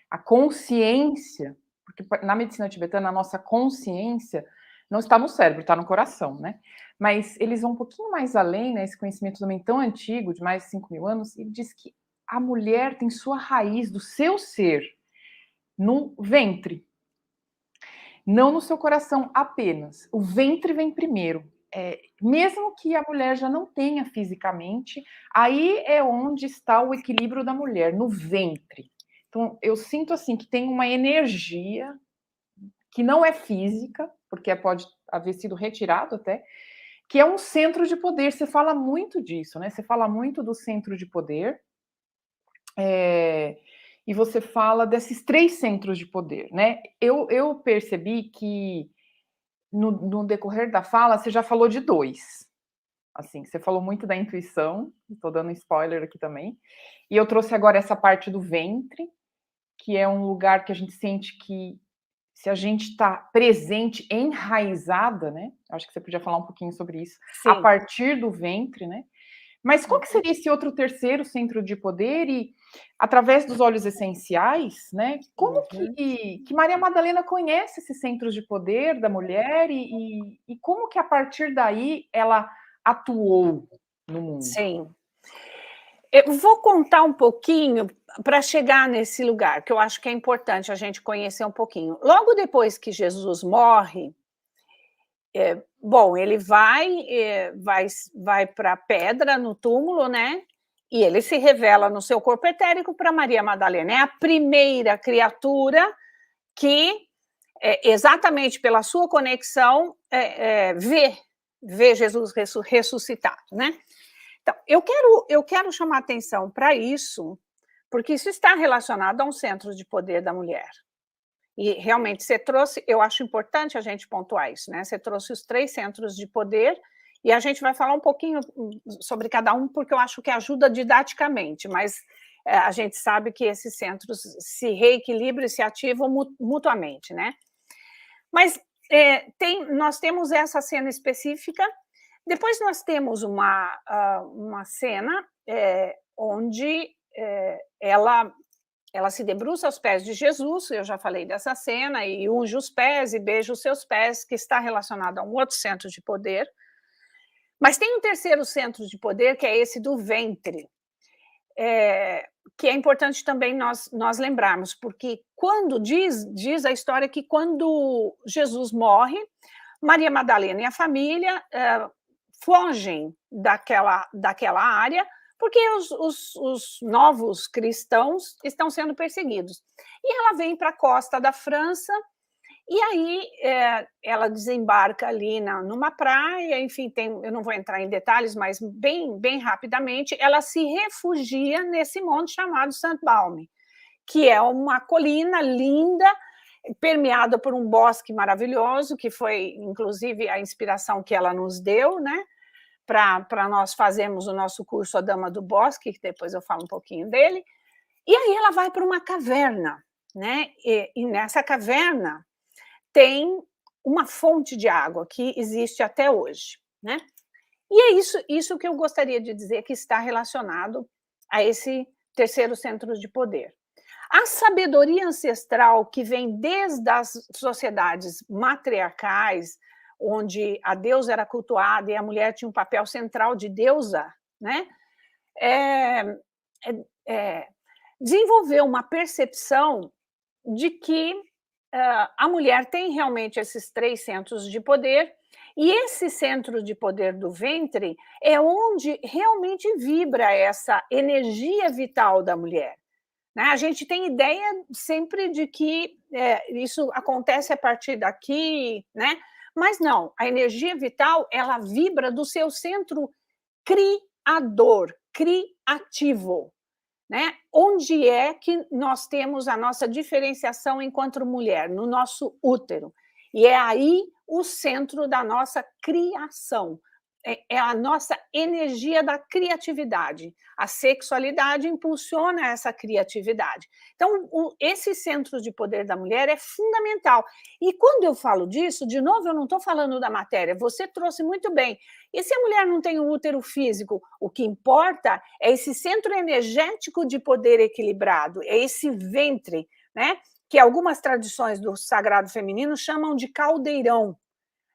A consciência, porque na medicina tibetana a nossa consciência não está no cérebro, está no coração, né? Mas eles vão um pouquinho mais além, né? Esse conhecimento também tão antigo, de mais de 5.000 anos, e diz que a mulher tem sua raiz do seu ser no ventre, não no seu coração apenas. O ventre vem primeiro. Mesmo que a mulher já não tenha fisicamente, aí é onde está o equilíbrio da mulher, no ventre. Então, eu sinto assim que tem uma energia que não é física, porque pode haver sido retirado até, que é um centro de poder. Você fala muito disso, né? Você fala muito do centro de poder, e você fala desses 3 centros de poder, né? Eu percebi que no decorrer da fala você já falou de 2. Assim, você falou muito da intuição, estou dando spoiler aqui também, e eu trouxe agora essa parte do ventre, que é um lugar que a gente sente que se a gente está presente, enraizada, né? Acho que você podia falar um pouquinho sobre isso, a Sim. partir do ventre, né? Mas qual que seria esse outro terceiro centro de poder e, através dos óleos essenciais, né? Como que Maria Madalena conhece esses centros de poder da mulher e como que a partir daí ela atuou no mundo? Sim. Eu vou contar um pouquinho para chegar nesse lugar, que eu acho que é importante a gente conhecer um pouquinho. Logo depois que Jesus morre, bom, ele vai para a pedra no túmulo, né? E ele se revela no seu corpo etérico para Maria Madalena. É a primeira criatura que, exatamente pela sua conexão, vê Jesus ressuscitado, né? Então, eu quero chamar atenção para isso, porque isso está relacionado a um centro de poder da mulher. E realmente você trouxe, eu acho importante a gente pontuar isso, né? Você trouxe os 3 centros de poder e a gente vai falar um pouquinho sobre cada um, porque eu acho que ajuda didaticamente, mas a gente sabe que esses centros se reequilibram e se ativam mutuamente, né? Mas nós temos essa cena específica. Depois nós temos uma cena onde ela se debruça aos pés de Jesus, eu já falei dessa cena, e unge os pés e beija os seus pés, que está relacionado a um outro centro de poder. Mas tem um terceiro centro de poder, que é esse do ventre, que é importante também nós lembrarmos, porque quando diz a história que quando Jesus morre, Maria Madalena e a família fogem daquela área, porque os novos cristãos estão sendo perseguidos. E ela vem para a costa da França, e aí ela desembarca ali numa praia, enfim, eu não vou entrar em detalhes, mas bem rapidamente, ela se refugia nesse monte chamado Saint-Baume, que é uma colina linda, permeada por um bosque maravilhoso, que foi, inclusive, a inspiração que ela nos deu, né? Para nós fazermos o nosso curso A Dama do Bosque, que depois eu falo um pouquinho dele. E aí ela vai para uma caverna, né? E nessa caverna tem uma fonte de água que existe até hoje, né? E é isso que eu gostaria de dizer que está relacionado a esse terceiro centro de poder. A sabedoria ancestral que vem desde as sociedades matriarcais, onde a deusa era cultuada e a mulher tinha um papel central de deusa, né? Desenvolveu uma percepção de que a mulher tem realmente esses 3 centros de poder, e esse centro de poder do ventre é onde realmente vibra essa energia vital da mulher. Né? A gente tem ideia sempre de que isso acontece a partir daqui, né? Mas não, a energia vital, ela vibra do seu centro criador, criativo, né? Onde é que nós temos a nossa diferenciação enquanto mulher? No nosso útero. E é aí o centro da nossa criação. É a nossa energia da criatividade. A sexualidade impulsiona essa criatividade. Então, esse centro de poder da mulher é fundamental. E quando eu falo disso, de novo, eu não estou falando da matéria, você trouxe muito bem. E se a mulher não tem um útero físico, o que importa é esse centro energético de poder equilibrado, é esse ventre, né? Que algumas tradições do sagrado feminino chamam de caldeirão,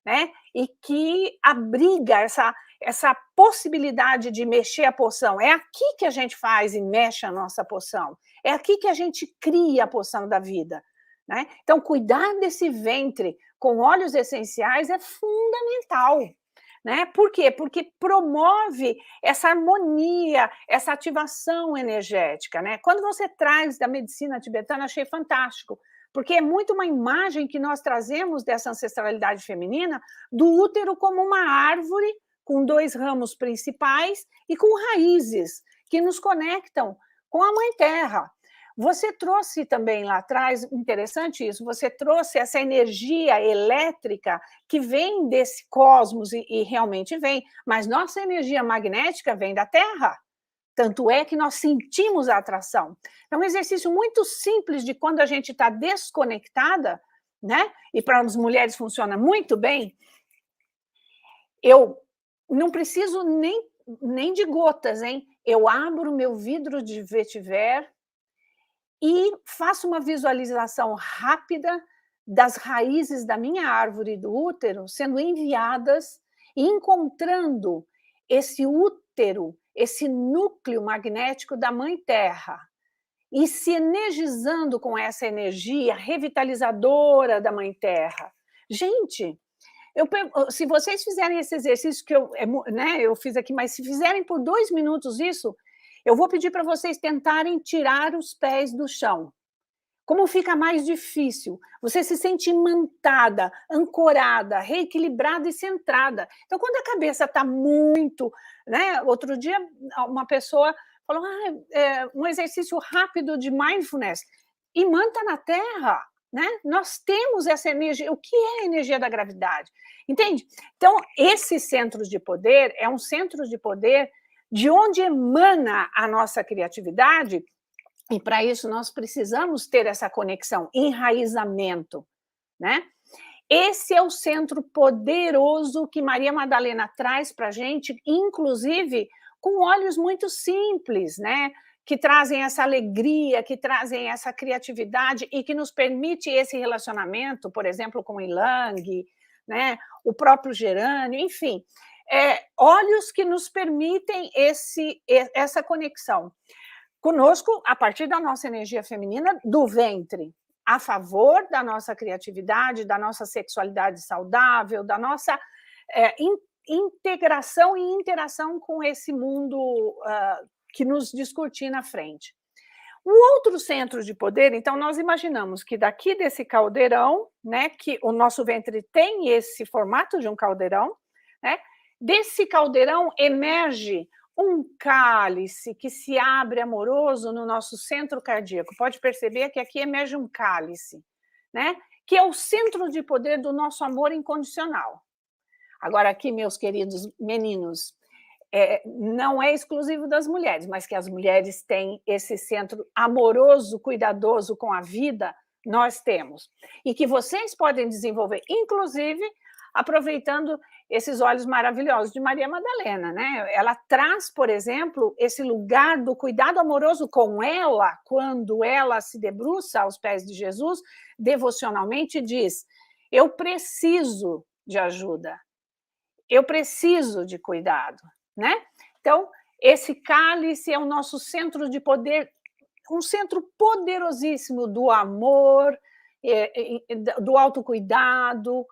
né? E que abriga essa possibilidade de mexer a poção. É aqui que a gente faz e mexe a nossa poção. É aqui que a gente cria a poção da vida, né? Então, cuidar desse ventre com óleos essenciais é fundamental. Né? Por quê? Porque promove essa harmonia, essa ativação energética. Né? Quando você traz da medicina tibetana, achei fantástico, porque é muito uma imagem que nós trazemos dessa ancestralidade feminina do útero como uma árvore com 2 ramos principais e com raízes que nos conectam com a Mãe Terra. Você trouxe também lá atrás, interessante isso, você trouxe essa energia elétrica que vem desse cosmos, e realmente vem, mas nossa energia magnética vem da Terra. Tanto é que nós sentimos a atração. É um exercício muito simples de quando a gente está desconectada, né? E para as mulheres funciona muito bem. Eu não preciso nem de gotas, hein? Eu abro o meu vidro de vetiver e faço uma visualização rápida das raízes da minha árvore do útero sendo enviadas e encontrando esse útero, esse núcleo magnético da Mãe Terra, e se energizando com essa energia revitalizadora da Mãe Terra. Gente, se vocês fizerem esse exercício que eu fiz aqui, mas se fizerem por 2 minutos isso, eu vou pedir para vocês tentarem tirar os pés do chão. Como fica mais difícil? Você se sente imantada, ancorada, reequilibrada e centrada. Então, quando a cabeça está muito... né? Outro dia, uma pessoa falou, um exercício rápido de mindfulness. Imanta na Terra, né? Nós temos essa energia. O que é a energia da gravidade? Entende? Então, esse centro de poder é um centro de poder de onde emana a nossa criatividade, e para isso nós precisamos ter essa conexão, enraizamento, né? Esse é o centro poderoso que Maria Madalena traz para a gente, inclusive com olhos muito simples, né? Que trazem essa alegria, que trazem essa criatividade e que nos permite esse relacionamento, por exemplo, com o Ilang, né? O próprio gerânio, enfim, olhos que nos permitem essa conexão conosco, a partir da nossa energia feminina, do ventre, a favor da nossa criatividade, da nossa sexualidade saudável, da nossa integração e interação com esse mundo que nos discutir na frente. O outro centro de poder, então, nós imaginamos que daqui desse caldeirão, né, que o nosso ventre tem esse formato de um caldeirão, né, desse caldeirão emerge um cálice que se abre amoroso no nosso centro cardíaco. Pode perceber que aqui emerge um cálice, né? Que é o centro de poder do nosso amor incondicional. Agora, aqui, meus queridos meninos, não é exclusivo das mulheres, mas que as mulheres têm esse centro amoroso, cuidadoso com a vida, nós temos. E que vocês podem desenvolver, inclusive, aproveitando esses olhos maravilhosos de Maria Madalena, né? Ela traz, por exemplo, esse lugar do cuidado amoroso com ela, quando ela se debruça aos pés de Jesus, devocionalmente diz: eu preciso de ajuda, eu preciso de cuidado, né? Então, esse cálice é o nosso centro de poder, um centro poderosíssimo do amor, do autocuidado,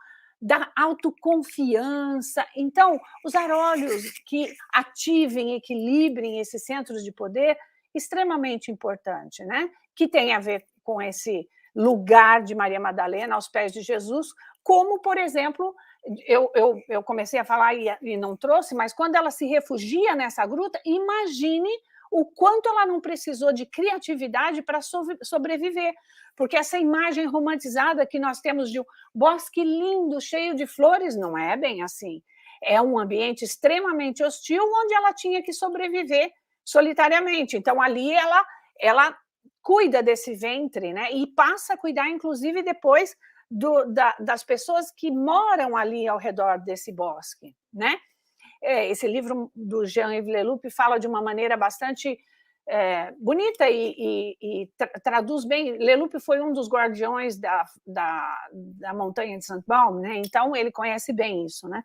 da autoconfiança. Então, usar óleos que ativem, equilibrem esses centros de poder, extremamente importante, né? Que tem a ver com esse lugar de Maria Madalena aos pés de Jesus, como, por exemplo, eu comecei a falar e não trouxe, mas quando ela se refugia nessa gruta, imagine o quanto ela não precisou de criatividade para sobreviver, porque essa imagem romantizada que nós temos de um bosque lindo, cheio de flores, não é bem assim. É um ambiente extremamente hostil, onde ela tinha que sobreviver solitariamente. Então, ali ela cuida desse ventre, né? E passa a cuidar, inclusive, depois das pessoas que moram ali ao redor desse bosque, né? Esse livro do Jean-Yves Leloup fala de uma maneira bastante bonita e traduz bem. Leloup foi um dos guardiões da montanha de Saint-Baume, né? Então ele conhece bem isso, né?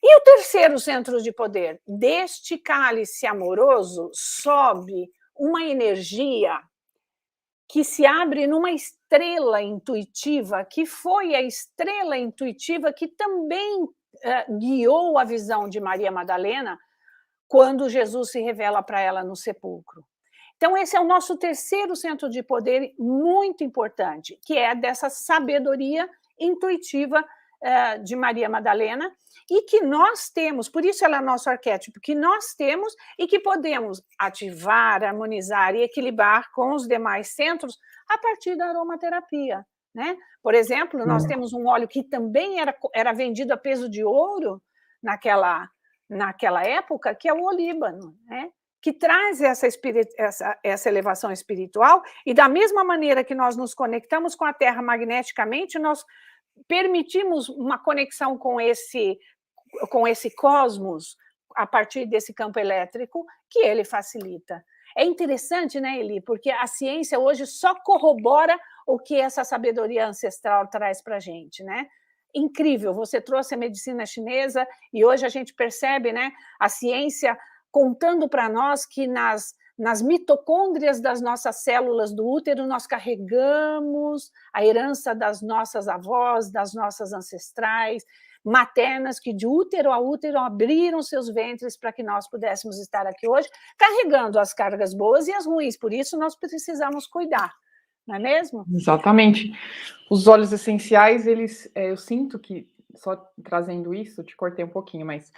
E o terceiro centro de poder, deste cálice amoroso, sobe uma energia que se abre numa estrela intuitiva, que foi a estrela intuitiva que também guiou a visão de Maria Madalena quando Jesus se revela para ela no sepulcro. Então, esse é o nosso terceiro centro de poder muito importante, que é dessa sabedoria intuitiva de Maria Madalena, e que nós temos, por isso ela é nosso arquétipo, que nós temos e que podemos ativar, harmonizar e equilibrar com os demais centros a partir da aromaterapia, né? Por exemplo, nós temos um óleo que também era vendido a peso de ouro naquela época, que é o olíbano, né? que traz essa elevação espiritual, e da mesma maneira que nós nos conectamos com a Terra magneticamente, nós permitimos uma conexão com esse cosmos a partir desse campo elétrico que ele facilita. É interessante, né, Eli? Porque a ciência hoje só corrobora o que essa sabedoria ancestral traz para a gente, né? Incrível, você trouxe a medicina chinesa e hoje a gente percebe, né, a ciência contando para nós que nas mitocôndrias das nossas células do útero nós carregamos a herança das nossas avós, das nossas ancestrais, maternas que de útero a útero abriram seus ventres para que nós pudéssemos estar aqui hoje, carregando as cargas boas e as ruins, por isso nós precisamos cuidar, não é mesmo? Exatamente. Os óleos essenciais, eles, eu sinto que, só trazendo isso, te cortei um pouquinho, mas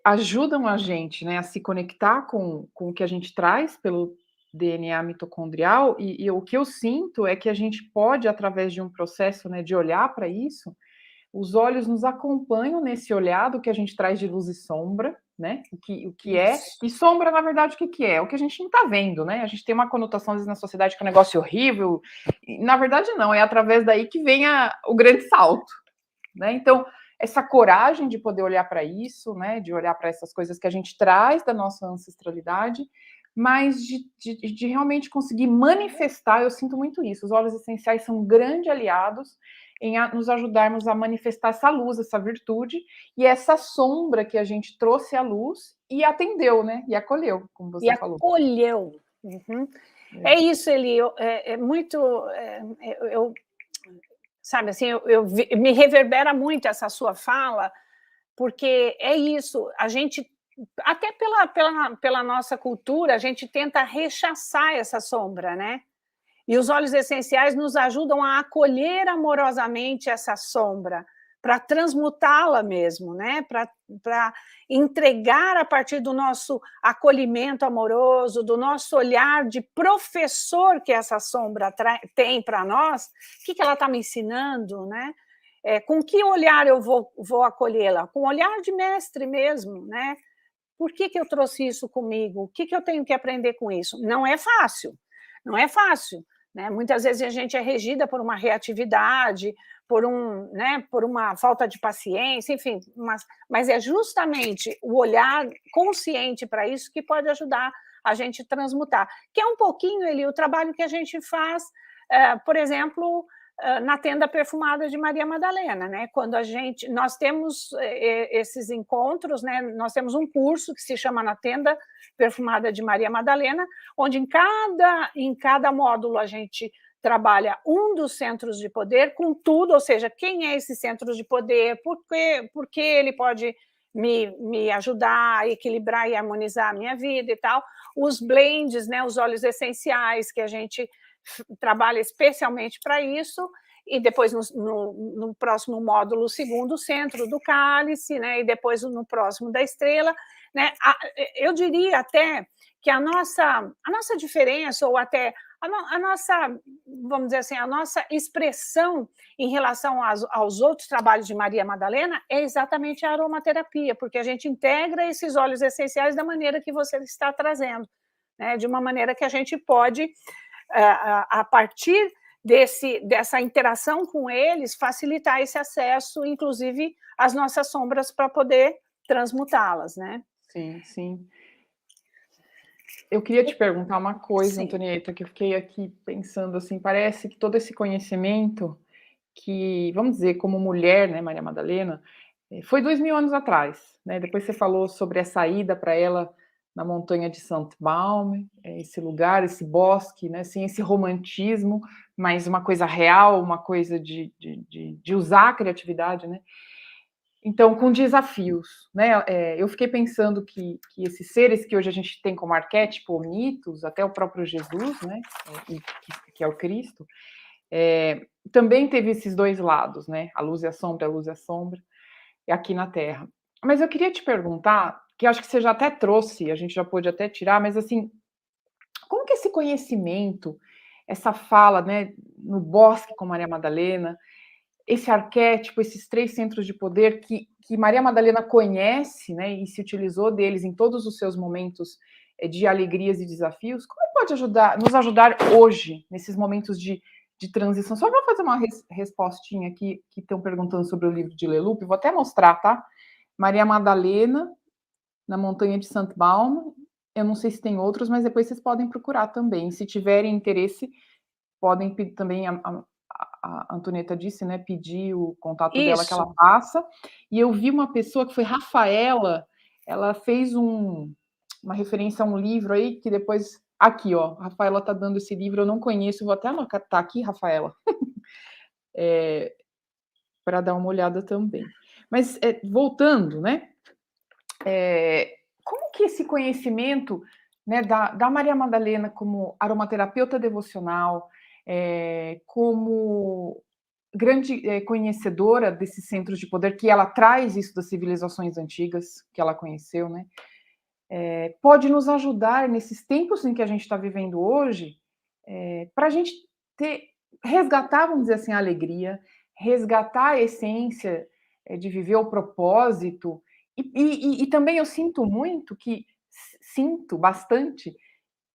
ajudam a gente, né, a se conectar com o que a gente traz pelo DNA mitocondrial, e o que eu sinto é que a gente pode, através de um processo, né, de olhar para isso, os olhos nos acompanham nesse olhar do que a gente traz de luz e sombra, né? O que é, e sombra, na verdade, o que é? O que a gente não está vendo, né? A gente tem uma conotação, às vezes, na sociedade que é um negócio horrível, e, na verdade, não, é através daí que vem o grande salto, né? Então, essa coragem de poder olhar para isso, né? De olhar para essas coisas que a gente traz da nossa ancestralidade, mas de realmente conseguir manifestar, eu sinto muito isso, os óleos essenciais são grandes aliados em nos ajudarmos a manifestar essa luz, essa virtude, e essa sombra que a gente trouxe à luz e atendeu, né? E acolheu, como você falou. E acolheu. Uhum. É isso, Eli, é muito... sabe, assim, me reverbera muito essa sua fala, porque é isso, a gente, até pela nossa cultura, a gente tenta rechaçar essa sombra, né? E os óleos essenciais nos ajudam a acolher amorosamente essa sombra, para transmutá-la mesmo, né? Para entregar a partir do nosso acolhimento amoroso, do nosso olhar de professor que essa sombra tem para nós, o que ela está me ensinando, né? Com que olhar eu vou acolhê-la? Com o olhar de mestre mesmo, né? Por que eu trouxe isso comigo? O que eu tenho que aprender com isso? Não é fácil, não é fácil. Né? Muitas vezes a gente é regida por uma reatividade, por uma falta de paciência, enfim, mas é justamente o olhar consciente para isso que pode ajudar a gente a transmutar, que é um pouquinho o trabalho que a gente faz, por exemplo, na tenda perfumada de Maria Madalena, né? Quando nós temos esses encontros, né? Nós temos um curso que se chama Na Tenda Perfumada de Maria Madalena, onde em cada módulo a gente trabalha um dos centros de poder com tudo, ou seja, quem é esse centro de poder, por que ele pode me ajudar a equilibrar e harmonizar a minha vida e tal, os blends, né? Os óleos essenciais que a gente trabalha especialmente para isso, e depois no próximo módulo, o segundo centro do cálice, né? E depois no próximo da estrela, né? Eu diria até que a nossa diferença, ou até a nossa, vamos dizer assim, a nossa expressão em relação aos outros trabalhos de Maria Madalena é exatamente a aromaterapia, porque a gente integra esses óleos essenciais da maneira que você está trazendo, né? De uma maneira que a gente pode, a partir dessa interação com eles, facilitar esse acesso, inclusive às nossas sombras, para poder transmutá-las, né? Sim, sim. Eu queria te perguntar uma coisa, Sim. Antonieta, que eu fiquei aqui pensando, assim, parece que todo esse conhecimento que, vamos dizer, como mulher, né, Maria Madalena, foi 2000 anos atrás, né? Depois você falou sobre essa ida para ela na montanha de Saint-Baume, esse lugar, esse bosque, né? Assim, esse romantismo, mas uma coisa real, uma coisa de usar a criatividade, né? Então, com desafios, né? Eu fiquei pensando que esses seres que hoje a gente tem como arquétipo, ou mitos, até o próprio Jesus, né? Que é o Cristo, também teve esses dois lados, né? A luz e a sombra, aqui na Terra. Mas eu queria te perguntar, que eu acho que você já até trouxe, a gente já pôde até tirar, mas assim, como que esse conhecimento, essa fala, né, no bosque com Maria Madalena, esse arquétipo, esses 3 centros de poder que Maria Madalena conhece, né, e se utilizou deles em todos os seus momentos de alegrias e desafios, como pode nos ajudar hoje, nesses momentos de transição? Só vou fazer uma respostinha aqui, que estão perguntando sobre o livro de Leloup, vou até mostrar, tá? Maria Madalena, na montanha de Saint-Baume, eu não sei se tem outros, mas depois vocês podem procurar também. Se tiverem interesse, podem também, a Antonieta disse, né, pedir o contato dela que ela passa. E eu vi uma pessoa que foi Rafaela, ela fez uma referência a um livro aí, que depois... Aqui, ó, a Rafaela tá dando esse livro, eu não conheço, vou até anotar aqui, Rafaela, para dar uma olhada também. Mas, voltando, né, como que esse conhecimento, né, da Maria Madalena como aromaterapeuta devocional, como grande conhecedora desses centros de poder, que ela traz isso das civilizações antigas, que ela conheceu, né, pode nos ajudar nesses tempos em que a gente está vivendo hoje, para a gente resgatar, vamos dizer assim, a alegria, resgatar a essência de viver o propósito, e também eu sinto bastante,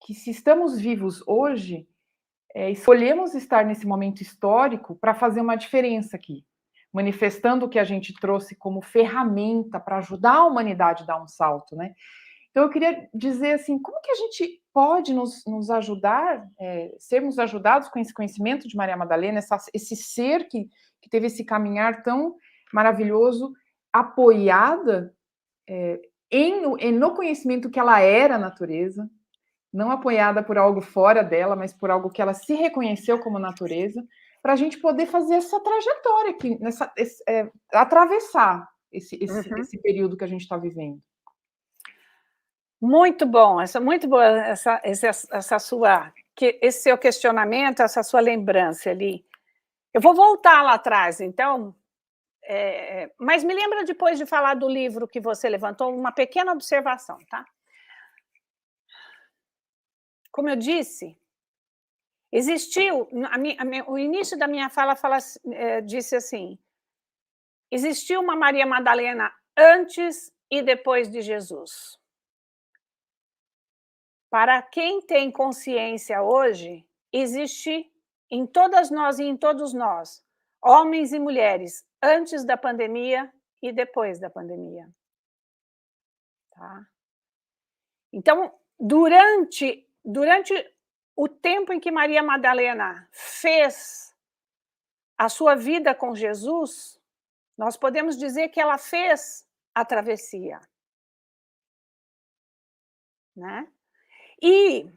que se estamos vivos hoje, escolhemos estar nesse momento histórico para fazer uma diferença aqui, manifestando o que a gente trouxe como ferramenta para ajudar a humanidade a dar um salto, né? Então, eu queria dizer assim, como que a gente pode nos ajudar, sermos ajudados com esse conhecimento de Maria Madalena, esse ser que teve esse caminhar tão maravilhoso, apoiada no conhecimento que ela era a natureza, não apoiada por algo fora dela, mas por algo que ela se reconheceu como natureza, para a gente poder fazer essa trajetória aqui, atravessar esse período que a gente está vivendo. Muito bom, muito boa esse seu questionamento, essa sua lembrança ali. Eu vou voltar lá atrás, então, mas me lembra depois de falar do livro que você levantou, uma pequena observação, tá? Como eu disse, existiu, o início da minha fala disse assim, existiu uma Maria Madalena antes e depois de Jesus. Para quem tem consciência hoje, existe em todas nós e em todos nós, homens e mulheres, antes da pandemia e depois da pandemia. Tá? Então, durante o tempo em que Maria Madalena fez a sua vida com Jesus, nós podemos dizer que ela fez a travessia. Né? E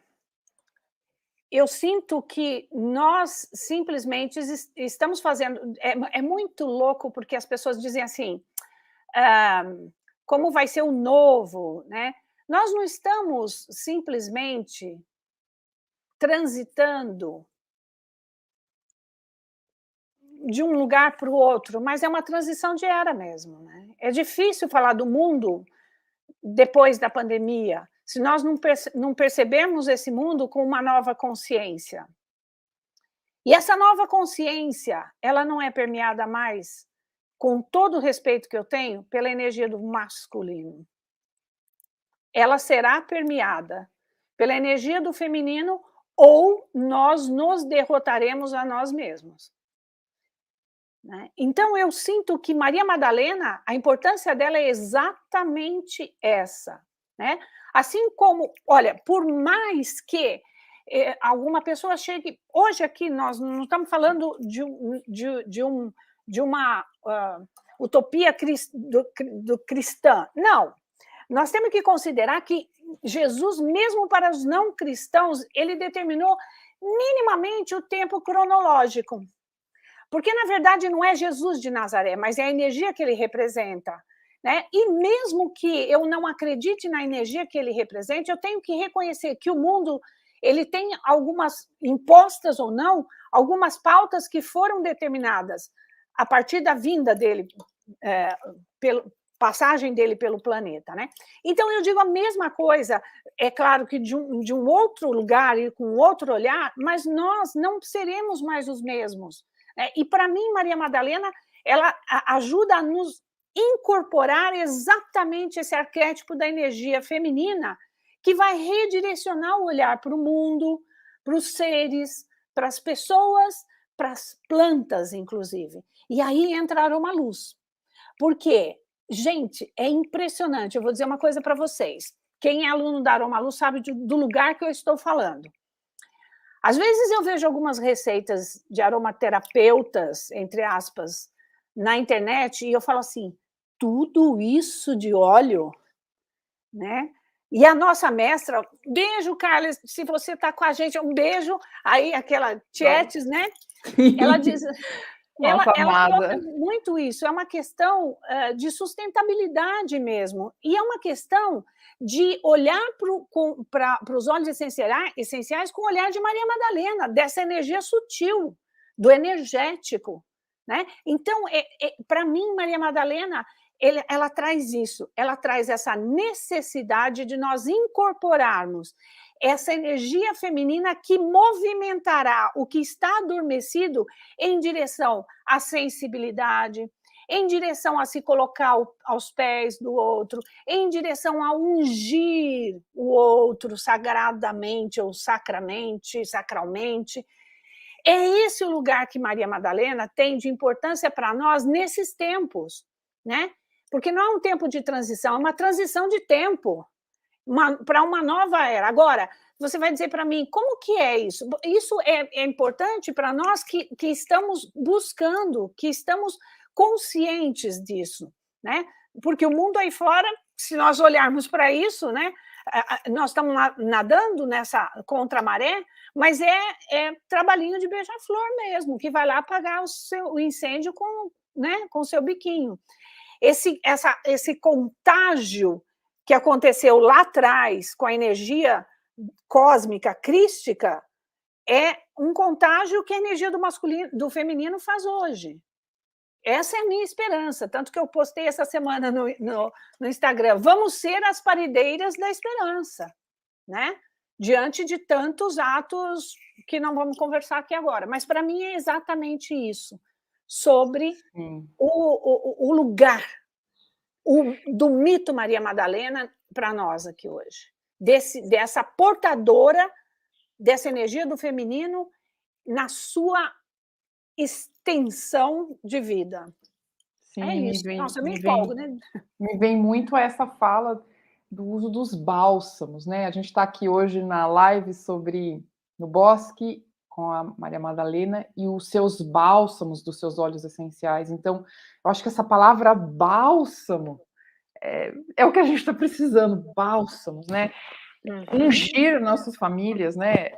eu sinto que nós simplesmente estamos fazendo... É muito louco, porque as pessoas dizem assim, como vai ser o novo, né? Nós não estamos simplesmente transitando de um lugar para o outro, mas é uma transição de era mesmo, né? É difícil falar do mundo depois da pandemia, se nós não percebemos esse mundo com uma nova consciência. E essa nova consciência, ela não é permeada mais, com todo o respeito que eu tenho, pela energia do masculino. Ela será permeada pela energia do feminino, ou nós nos derrotaremos a nós mesmos. Né? Então, eu sinto que Maria Madalena, a importância dela é exatamente essa. Né? Assim como, olha, por mais que alguma pessoa chegue... Hoje aqui nós não estamos falando de uma utopia cristã. Não. Nós temos que considerar que Jesus, mesmo para os não cristãos, ele determinou minimamente o tempo cronológico. Porque, na verdade, não é Jesus de Nazaré, mas é a energia que ele representa. Né? E mesmo que eu não acredite na energia que ele representa, eu tenho que reconhecer que o mundo ele tem algumas, impostas ou não, algumas pautas que foram determinadas a partir da vinda dele, passagem dele pelo planeta. Né? Então, eu digo a mesma coisa, é claro que de um outro lugar e com outro olhar, mas nós não seremos mais os mesmos. E, para mim, Maria Madalena, ela ajuda a nos incorporar exatamente esse arquétipo da energia feminina que vai redirecionar o olhar para o mundo, para os seres, para as pessoas, para as plantas, inclusive. E aí entra a Aromaluz. Por quê? Gente, é impressionante. Eu vou dizer uma coisa para vocês. Quem é aluno da Aromaluz sabe do lugar que eu estou falando. Às vezes eu vejo algumas receitas de aromaterapeutas, entre aspas, na internet, e eu falo assim, tudo isso de óleo, né? E a nossa mestra, beijo, Carla, se você está com a gente, um beijo, aí aquela Tietes, né? Ela diz... Ela coloca muito isso, é uma questão de sustentabilidade mesmo, e é uma questão de olhar para os óleos essenciais com o olhar de Maria Madalena, dessa energia sutil, do energético, né? Então, para mim, Maria Madalena, ela traz isso, ela traz essa necessidade de nós incorporarmos essa energia feminina que movimentará o que está adormecido em direção à sensibilidade, em direção a se colocar aos pés do outro, em direção a ungir o outro sagradamente ou sacralmente. É esse o lugar que Maria Madalena tem de importância para nós nesses tempos, né? Porque não é um tempo de transição, é uma transição de tempo para uma nova era. Agora, você vai dizer para mim, como que é isso? Isso é importante para nós que estamos buscando, que estamos conscientes disso, né? Porque o mundo aí fora, se nós olharmos para isso, né, nós estamos nadando nessa contramaré, mas é trabalhinho de beija-flor mesmo, que vai lá apagar o incêndio com o seu biquinho. Esse contágio que aconteceu lá atrás com a energia cósmica, crística, é um contágio que a energia do feminino faz hoje. Essa é a minha esperança, tanto que eu postei essa semana no Instagram. Vamos ser as parideiras da esperança, né? Diante de tantos atos que não vamos conversar aqui agora. Mas, para mim, é exatamente isso, sobre o lugar do mito Maria Madalena para nós aqui hoje. Dessa portadora dessa energia do feminino na sua extensão de vida. Sim, é isso. Nossa, eu me empolgo, né? Me vem muito essa fala do uso dos bálsamos, né? A gente está aqui hoje na live no Bosque com a Maria Madalena e os seus bálsamos dos seus óleos essenciais. Então, eu acho que essa palavra bálsamo é o que a gente está precisando, bálsamos, né? Ungir nossas famílias, né?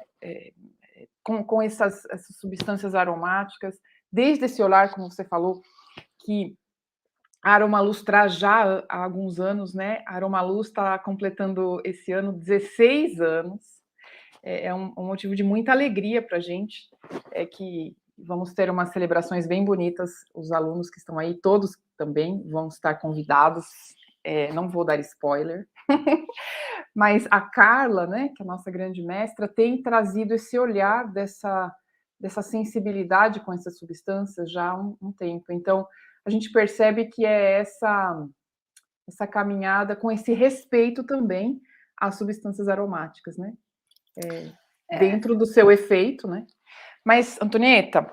Com essas substâncias aromáticas, desde esse olhar, como você falou, que a Aromaluz traz já há alguns anos, né? A Aromaluz está completando esse ano 16 anos. É um motivo de muita alegria para a gente, que vamos ter umas celebrações bem bonitas. Os alunos que estão aí, todos também vão estar convidados. Não vou dar spoiler, mas a Carla, né, que é a nossa grande mestra, tem trazido esse olhar dessa sensibilidade com essas substâncias já há um tempo. Então, a gente percebe que é essa caminhada com esse respeito também às substâncias aromáticas, né? Dentro do seu efeito, né? Mas, Antonieta,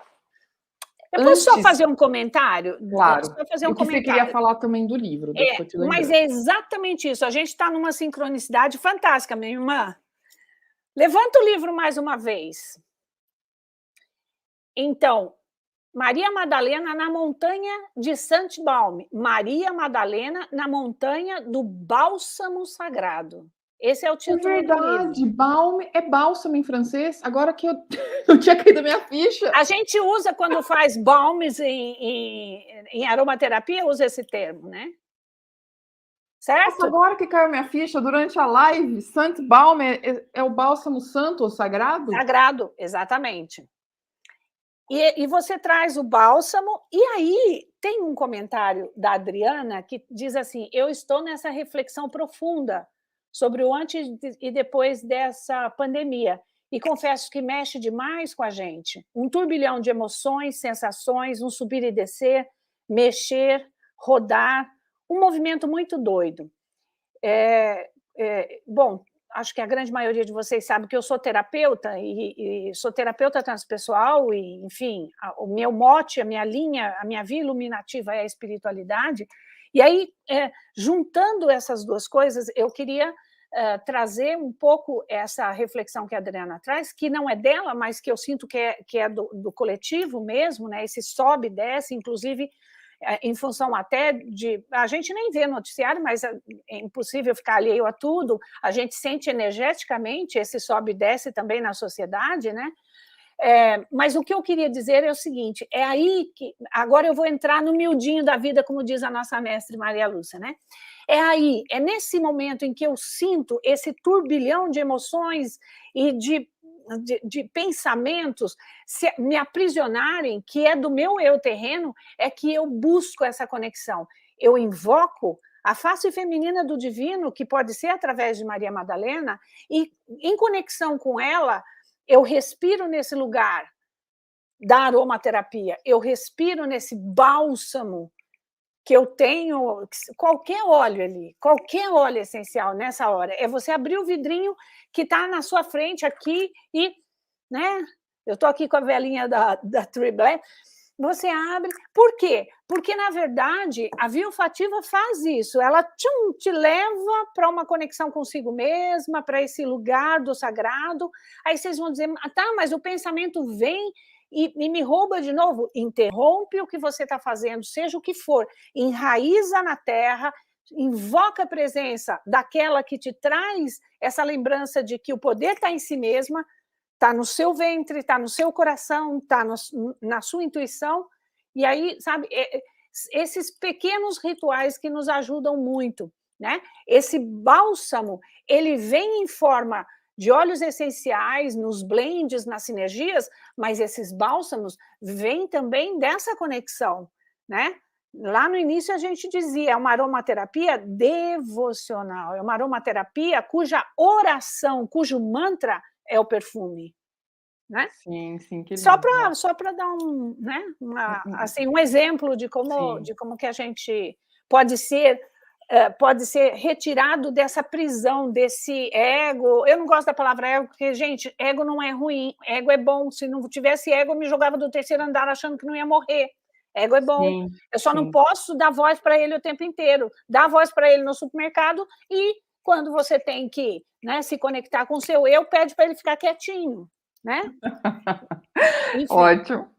eu posso só fazer um comentário? Claro. Você queria falar também do livro. Mas é exatamente isso. A gente está numa sincronicidade fantástica, minha irmã. Levanta o livro mais uma vez. Então, Maria Madalena na montanha de Saint-Baume. Maria Madalena na montanha do Bálsamo Sagrado. Esse é o título do livro. É verdade, Baume é bálsamo em francês. Agora que eu não tinha caído a minha ficha. A gente usa quando faz balmes em aromaterapia, usa esse termo, né? Certo? Nossa, agora que caiu a minha ficha, durante a live, Saint-Baume é o bálsamo santo ou sagrado? Sagrado, exatamente. E você traz o bálsamo, e aí tem um comentário da Adriana que diz assim, eu estou nessa reflexão profunda sobre o antes e depois dessa pandemia. e confesso que mexe demais com a gente. Um turbilhão de emoções, sensações, um subir e descer, mexer, rodar, um movimento muito doido. Bom, acho que a grande maioria de vocês sabe que eu sou terapeuta, e sou terapeuta transpessoal, e, enfim, o meu mote, a minha linha, a minha via iluminativa é a espiritualidade. E aí, juntando essas duas coisas, eu queria trazer um pouco essa reflexão que a Adriana traz, que não é dela, mas que eu sinto que é do coletivo mesmo, né? Esse sobe e desce, inclusive em função até de... A gente nem vê noticiário, mas é impossível ficar alheio a tudo, a gente sente energeticamente esse sobe e desce também na sociedade, né? Mas o que eu queria dizer é o seguinte, é aí que... Agora eu vou entrar no miudinho da vida, como diz a nossa mestre Maria Lúcia, né? É nesse momento em que eu sinto esse turbilhão de emoções e de pensamentos me aprisionarem, que é do meu eu terreno, é que eu busco essa conexão. Eu invoco a face feminina do divino, que pode ser através de Maria Madalena, e em conexão com ela, eu respiro nesse lugar da aromaterapia, eu respiro nesse bálsamo que eu tenho, qualquer óleo ali, qualquer óleo essencial nessa hora, é você abrir o vidrinho que está na sua frente aqui e, né, eu estou aqui com a velhinha da Triblet, você abre, por quê? Porque, na verdade, a via olfativa faz isso, ela te leva para uma conexão consigo mesma, para esse lugar do sagrado, aí vocês vão dizer, tá, mas o pensamento vem e me rouba de novo. Interrompe o que você está fazendo, seja o que for, enraiza na terra, invoca a presença daquela que te traz essa lembrança de que o poder está em si mesma, está no seu ventre, está no seu coração, está na sua intuição, e aí, sabe, esses pequenos rituais que nos ajudam muito, né? Esse bálsamo, ele vem em forma de óleos essenciais, nos blends, nas sinergias, mas esses bálsamos vêm também dessa conexão, né? Lá no início a gente dizia, é uma aromaterapia devocional, é uma aromaterapia cuja oração, cujo mantra é o perfume, né? Sim, sim, que Só lindo. para dar né, assim, um exemplo de como que a gente pode ser retirado dessa prisão, desse ego. Eu não gosto da palavra ego, porque, gente, ego não é ruim, ego é bom. Se não tivesse ego, eu me jogava do terceiro andar achando que não ia morrer. Ego é bom. Sim, eu só sim. não posso dar voz para ele o tempo inteiro. Dar voz para ele no supermercado e, quando você tem que, né, se conectar com o seu eu, pede para ele ficar quietinho, né? Enfim. Ótimo.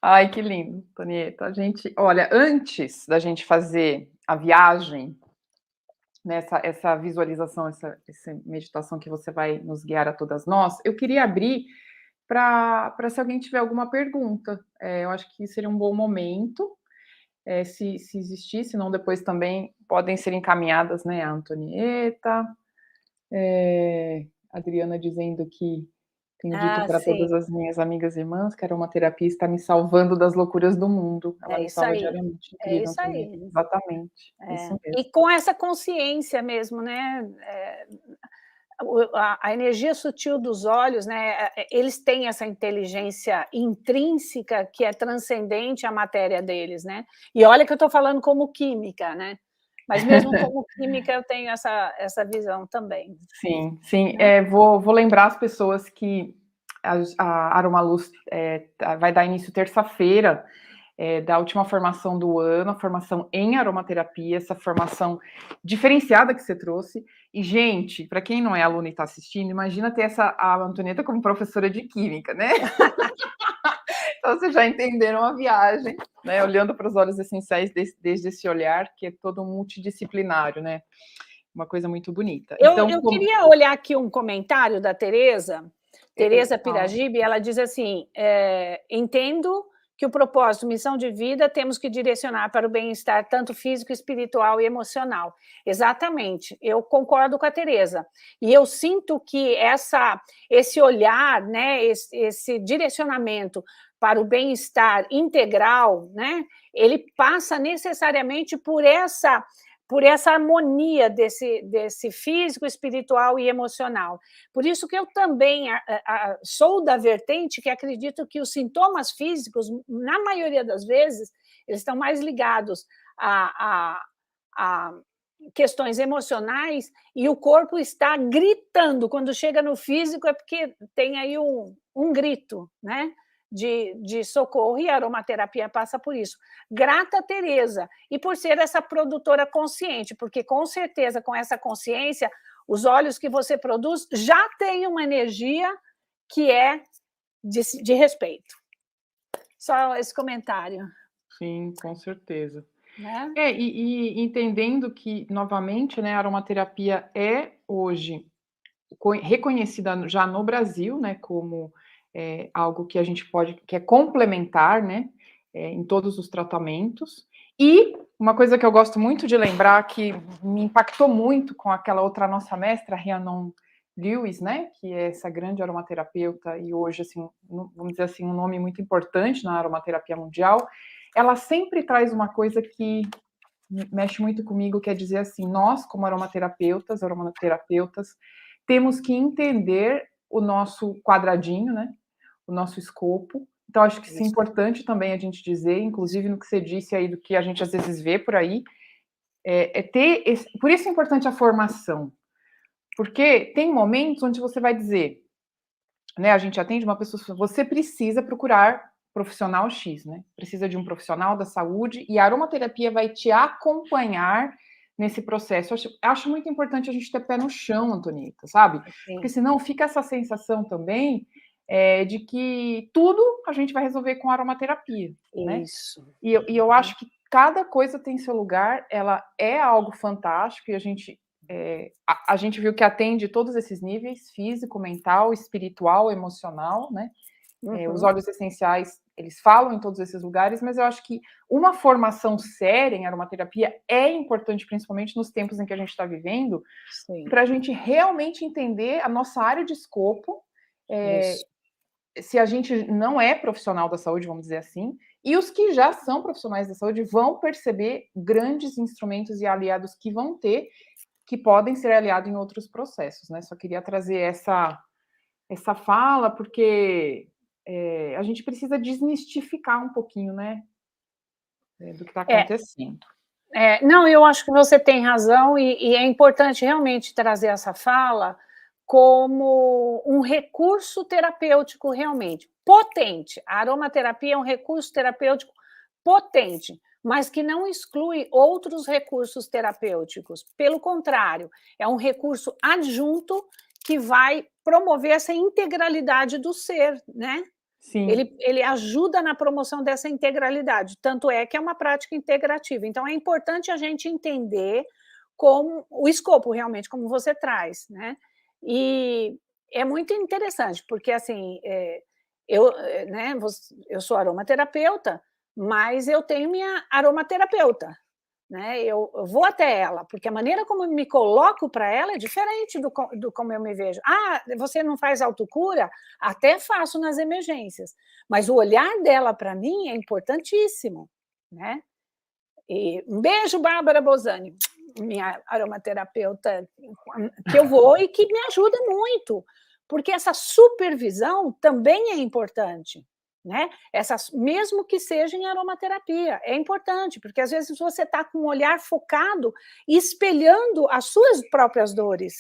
Ai, que lindo, Tonieta. Olha, antes da gente fazer a viagem, essa visualização, essa meditação que você vai nos guiar a todas nós, eu queria abrir para se alguém tiver alguma pergunta. Eu acho que seria um bom momento, se existir, senão depois também podem ser encaminhadas, né, a Antonieta, Adriana dizendo que tenho dito para todas as minhas amigas e irmãs que a aromaterapia está me salvando das loucuras do mundo. Ela me salva diariamente. Incrível, isso aí. Exatamente. Isso mesmo. E com essa consciência mesmo, né? A energia sutil dos olhos, né? Eles têm essa inteligência intrínseca que é transcendente à matéria deles, né? E olha que eu estou falando como química, né? Mas mesmo como química eu tenho essa visão também. Sim, sim. Vou lembrar as pessoas que a Aromaluz vai dar início terça-feira, da última formação do ano, a formação em aromaterapia, essa formação diferenciada que você trouxe. E, gente, para quem não é aluno e está assistindo, imagina ter a Antonieta como professora de química, né? Então, vocês já entenderam a viagem, né? Olhando para os óleos essenciais desde esse olhar, que é todo multidisciplinário, né? Uma coisa muito bonita. Então, eu queria olhar aqui um comentário da Tereza Piragibe, ela diz assim, entendo que o propósito, missão de vida, temos que direcionar para o bem-estar tanto físico, espiritual e emocional. Exatamente, eu concordo com a Tereza. E eu sinto que esse olhar, né, esse direcionamento para o bem-estar integral, né, ele passa necessariamente por por essa harmonia desse físico, espiritual e emocional. Por isso que eu também sou da vertente que acredito que os sintomas físicos, na maioria das vezes, eles estão mais ligados a questões emocionais, e o corpo está gritando. Quando chega no físico é porque tem aí um grito, né? De socorro, e a aromaterapia passa por isso. Grata a Tereza, e por ser essa produtora consciente, porque com certeza com essa consciência, os óleos que você produz já têm uma energia que é de respeito. Só esse comentário. Sim, com certeza. Né? E entendendo que, novamente, né, a aromaterapia é hoje reconhecida já no Brasil, né, como algo que a gente pode, que é complementar, né, em todos os tratamentos. E uma coisa que eu gosto muito de lembrar, que me impactou muito com aquela outra nossa mestra, Rhiannon Lewis, né, que é essa grande aromaterapeuta e hoje, assim, vamos dizer assim, um nome muito importante na aromaterapia mundial, ela sempre traz uma coisa que mexe muito comigo, que é dizer assim, nós, como aromaterapeutas, temos que entender o nosso quadradinho, né? O nosso escopo. Então, acho que isso é importante também a gente dizer, inclusive no que você disse aí, do que a gente às vezes vê por aí, por isso é importante a formação. Porque tem momentos onde você vai dizer, né? A gente atende uma pessoa, você precisa procurar profissional X, né? Precisa de um profissional da saúde, e a aromaterapia vai te acompanhar nesse processo. Eu acho muito importante a gente ter pé no chão, Antonieta, sabe? Sim. Porque senão fica essa sensação também de que tudo a gente vai resolver com aromaterapia, né? Isso. E eu acho que cada coisa tem seu lugar, ela é algo fantástico, e a gente viu que atende todos esses níveis, físico, mental, espiritual, emocional, né? Os óleos essenciais, eles falam em todos esses lugares, mas eu acho que uma formação séria em aromaterapia é importante, principalmente nos tempos em que a gente está vivendo, para a gente realmente entender a nossa área de escopo, se a gente não é profissional da saúde, vamos dizer assim, e os que já são profissionais da saúde vão perceber grandes instrumentos e aliados que vão ter, que podem ser aliados em outros processos, né? Só queria trazer essa fala, porque a gente precisa desmistificar um pouquinho, né, do que está acontecendo. Não, eu acho que você tem razão, e é importante realmente trazer essa fala como um recurso terapêutico realmente potente. A aromaterapia é um recurso terapêutico potente, mas que não exclui outros recursos terapêuticos. Pelo contrário, é um recurso adjunto que vai promover essa integralidade do ser, né? Sim. Ele ajuda na promoção dessa integralidade, tanto é que é uma prática integrativa. Então, é importante a gente entender como o escopo, realmente, como você traz, né? E é muito interessante, porque, assim, eu sou aromaterapeuta, mas eu tenho minha aromaterapeuta, né? Eu vou até ela, porque a maneira como eu me coloco para ela é diferente do como eu me vejo. Ah, você não faz autocura? Até faço nas emergências, mas o olhar dela para mim é importantíssimo, né? E um beijo, Bárbara Bozani, minha aromaterapeuta, que eu vou e que me ajuda muito, porque essa supervisão também é importante, né? Mesmo que seja em aromaterapia, é importante, porque às vezes você está com um olhar focado e espelhando as suas próprias dores.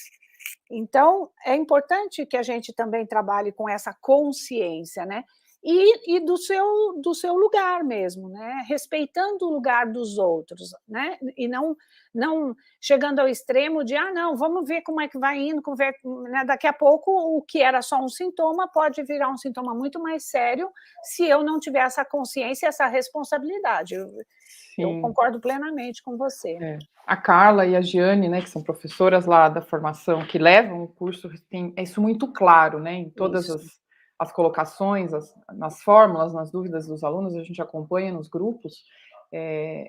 Então, é importante que a gente também trabalhe com essa consciência, né? E do seu lugar mesmo, né? Respeitando o lugar dos outros, né? E não chegando ao extremo de, não, vamos ver como é que vai indo, né? Daqui a pouco o que era só um sintoma pode virar um sintoma muito mais sério se eu não tiver essa consciência, essa responsabilidade. Eu concordo plenamente com você. A Carla e a Giane, né, que são professoras lá da formação, que levam o curso, tem isso muito claro, né, em todas as colocações, nas fórmulas, nas dúvidas dos alunos, a gente acompanha nos grupos.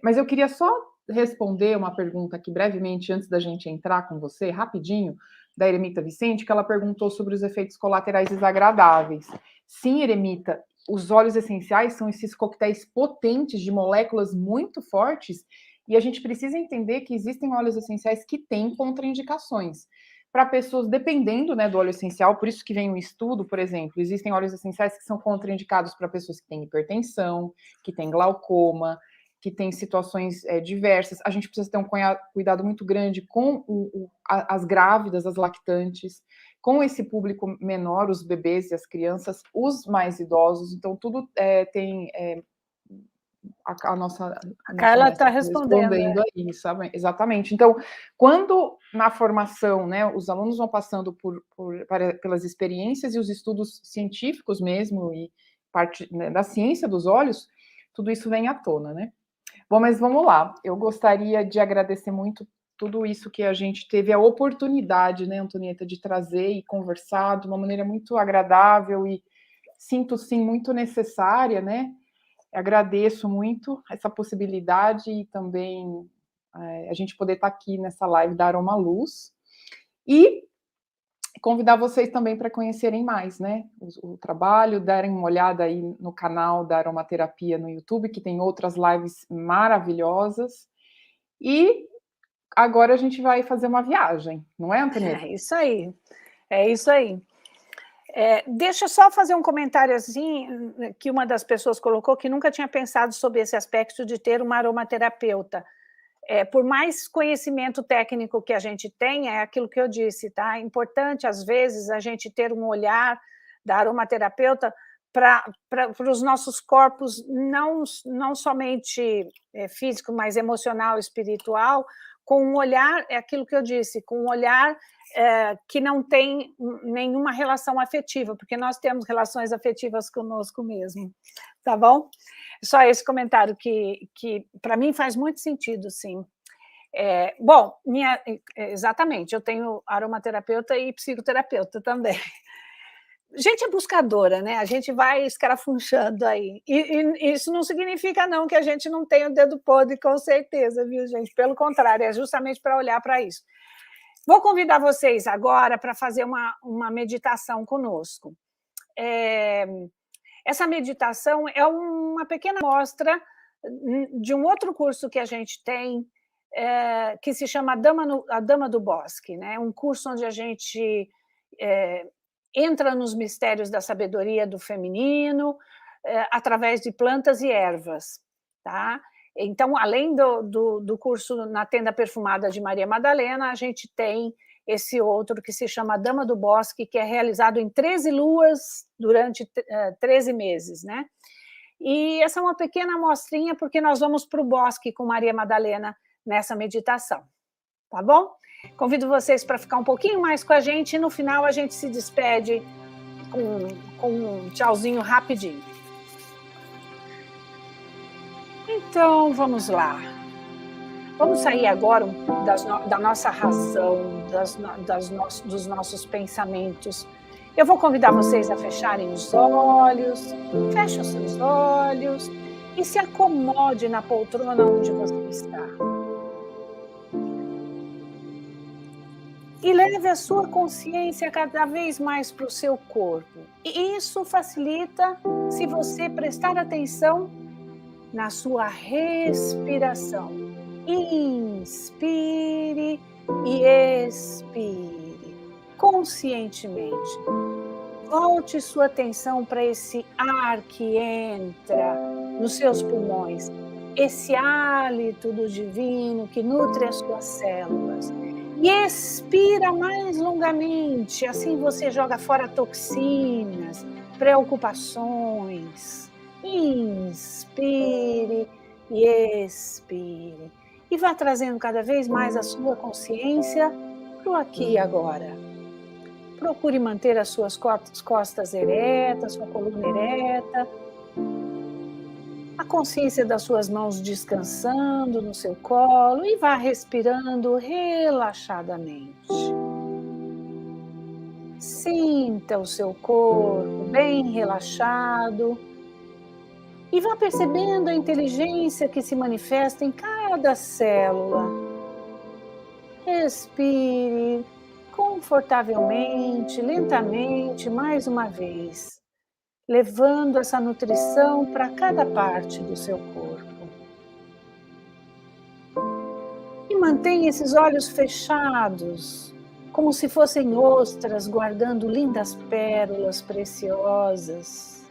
Mas eu queria só responder uma pergunta aqui brevemente, antes da gente entrar com você, rapidinho, da Eremita Vicente, que ela perguntou sobre os efeitos colaterais desagradáveis. Sim, Eremita, os óleos essenciais são esses coquetéis potentes de moléculas muito fortes, E a gente precisa entender que existem óleos essenciais que têm contraindicações. Para pessoas, dependendo, né, do óleo essencial, por isso que vem um estudo, por exemplo, existem óleos essenciais que são contraindicados para pessoas que têm hipertensão, que têm glaucoma, que têm situações diversas. A gente precisa ter um cuidado muito grande com as grávidas, as lactantes, com esse público menor, os bebês e as crianças, os mais idosos. Então, tudo tem a nossa Carla está respondendo aí, sabe? Exatamente. Então, quando na formação, né, os alunos vão passando pelas experiências e os estudos científicos mesmo, e parte, né, da ciência dos olhos, tudo isso vem à tona, né? Bom, mas vamos lá. Eu gostaria de agradecer muito tudo isso que a gente teve a oportunidade, né, Antonieta, de trazer e conversar de uma maneira muito agradável e sinto, sim, muito necessária, né? Agradeço muito essa possibilidade e também a gente poder estar aqui nessa live da Aroma Luz e convidar vocês também para conhecerem mais, né, o trabalho, darem uma olhada aí no canal da Aromaterapia no YouTube, que tem outras lives maravilhosas. E agora a gente vai fazer uma viagem, não é, Antonieta? É isso aí, é isso aí. Deixa eu só fazer um comentário assim, que uma das pessoas colocou que nunca tinha pensado sobre esse aspecto de ter uma aromaterapeuta. Por mais conhecimento técnico que a gente tenha, é aquilo que eu disse, tá? É importante, às vezes, a gente ter um olhar da aromaterapeuta para os nossos corpos, não somente físico, mas emocional, espiritual, com um olhar, é aquilo que eu disse, com um olhar que não tem nenhuma relação afetiva, porque nós temos relações afetivas conosco mesmo, tá bom? Só esse comentário que para mim faz muito sentido, sim. Bom, exatamente, eu tenho aromaterapeuta e psicoterapeuta também. Gente é buscadora, né? A gente vai escarafunchando aí. E isso não significa, não, que a gente não tenha o dedo podre, com certeza, viu, gente? Pelo contrário, é justamente para olhar para isso. Vou convidar vocês agora para fazer uma meditação conosco. Essa meditação é uma pequena amostra de um outro curso que a gente tem, que se chama A Dama do Bosque, né? Um curso onde a gente entra nos mistérios da sabedoria do feminino, através de plantas e ervas, tá? Então, além do curso na Tenda Perfumada de Maria Madalena, a gente tem esse outro que se chama Dama do Bosque, que é realizado em 13 luas durante 13 meses, né? E essa é uma pequena amostrinha, porque nós vamos para o bosque com Maria Madalena nessa meditação, tá bom? Convido vocês para ficar um pouquinho mais com a gente e no final a gente se despede com um tchauzinho rapidinho. Então, vamos lá. Vamos sair agora da nossa razão, dos nossos pensamentos. Eu vou convidar vocês a fecharem os olhos, feche os seus olhos e se acomode na poltrona onde você está. E leve a sua consciência cada vez mais para o seu corpo. E isso facilita se você prestar atenção na sua respiração. Inspire e expire conscientemente. Volte sua atenção para esse ar que entra nos seus pulmões, esse hálito do divino que nutre as suas células. E expira mais longamente, assim você joga fora toxinas, preocupações. Inspire e expire. E vá trazendo cada vez mais a sua consciência para o aqui e agora. Procure manter as suas costas eretas, sua coluna ereta. A consciência das suas mãos descansando no seu colo e vá respirando relaxadamente. Sinta o seu corpo bem relaxado e vá percebendo a inteligência que se manifesta em cada célula. Respire confortavelmente, lentamente, mais uma vez, levando essa nutrição para cada parte do seu corpo. mantenha esses olhos fechados, como se fossem ostras guardando lindas pérolas preciosas.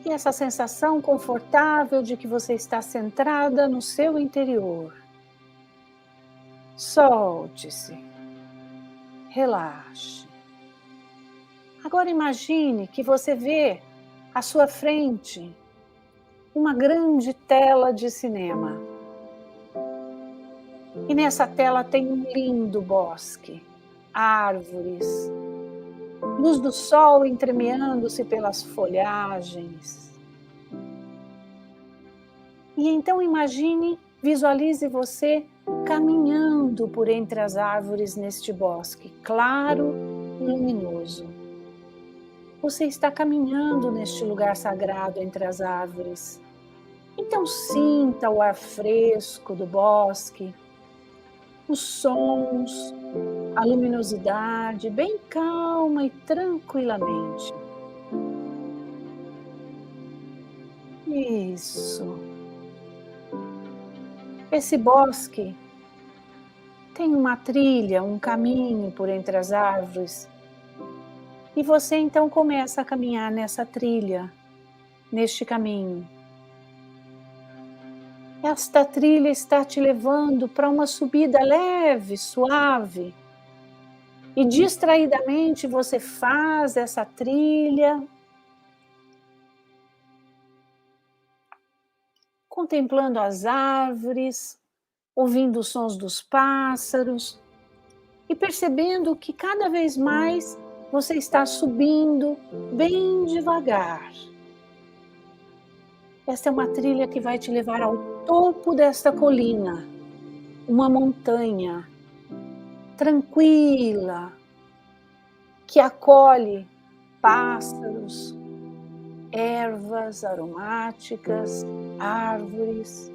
E essa sensação confortável de que você está centrada no seu interior. Solte-se. Relaxe. Agora imagine que você vê à sua frente uma grande tela de cinema. E nessa tela tem um lindo bosque, árvores, luz do sol entremeando-se pelas folhagens. E então imagine, visualize você caminhando por entre as árvores neste bosque, claro e luminoso. Você está caminhando neste lugar sagrado entre as árvores. Então sinta o ar fresco do bosque, os sons, a luminosidade, bem calma e tranquilamente. Isso. Esse bosque tem uma trilha, um caminho por entre as árvores. E você então começa a caminhar nessa trilha, neste caminho. Esta trilha está te levando para uma subida leve, suave. E distraidamente você faz essa trilha, contemplando as árvores, ouvindo os sons dos pássaros e percebendo que cada vez mais você está subindo bem devagar. Esta é uma trilha que vai te levar ao topo desta colina, uma montanha tranquila, que acolhe pássaros, ervas aromáticas, árvores.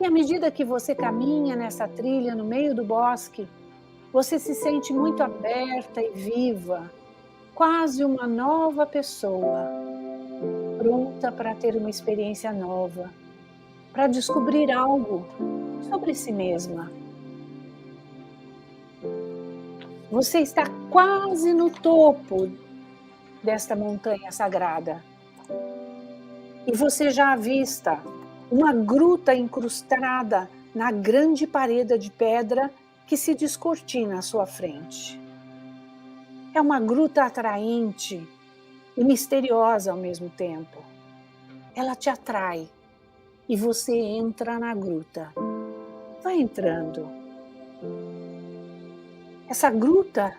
E à medida que você caminha nessa trilha no meio do bosque, você se sente muito aberta e viva, quase uma nova pessoa, pronta para ter uma experiência nova, para descobrir algo sobre si mesma. Você está quase no topo desta montanha sagrada e você já avista uma gruta incrustada na grande parede de pedra que se descortina à sua frente. É uma gruta atraente e misteriosa ao mesmo tempo. Ela te atrai e você entra na gruta. Vai entrando. Essa gruta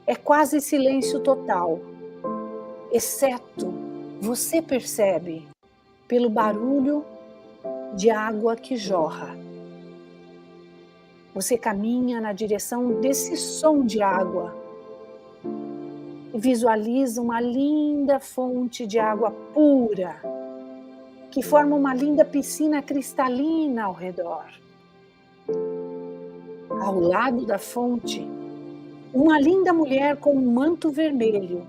é quase silêncio total, exceto você percebe pelo barulho de água que jorra. Você caminha na direção desse som de água e visualiza uma linda fonte de água pura, que forma uma linda piscina cristalina ao redor. Ao lado da fonte, uma linda mulher com um manto vermelho,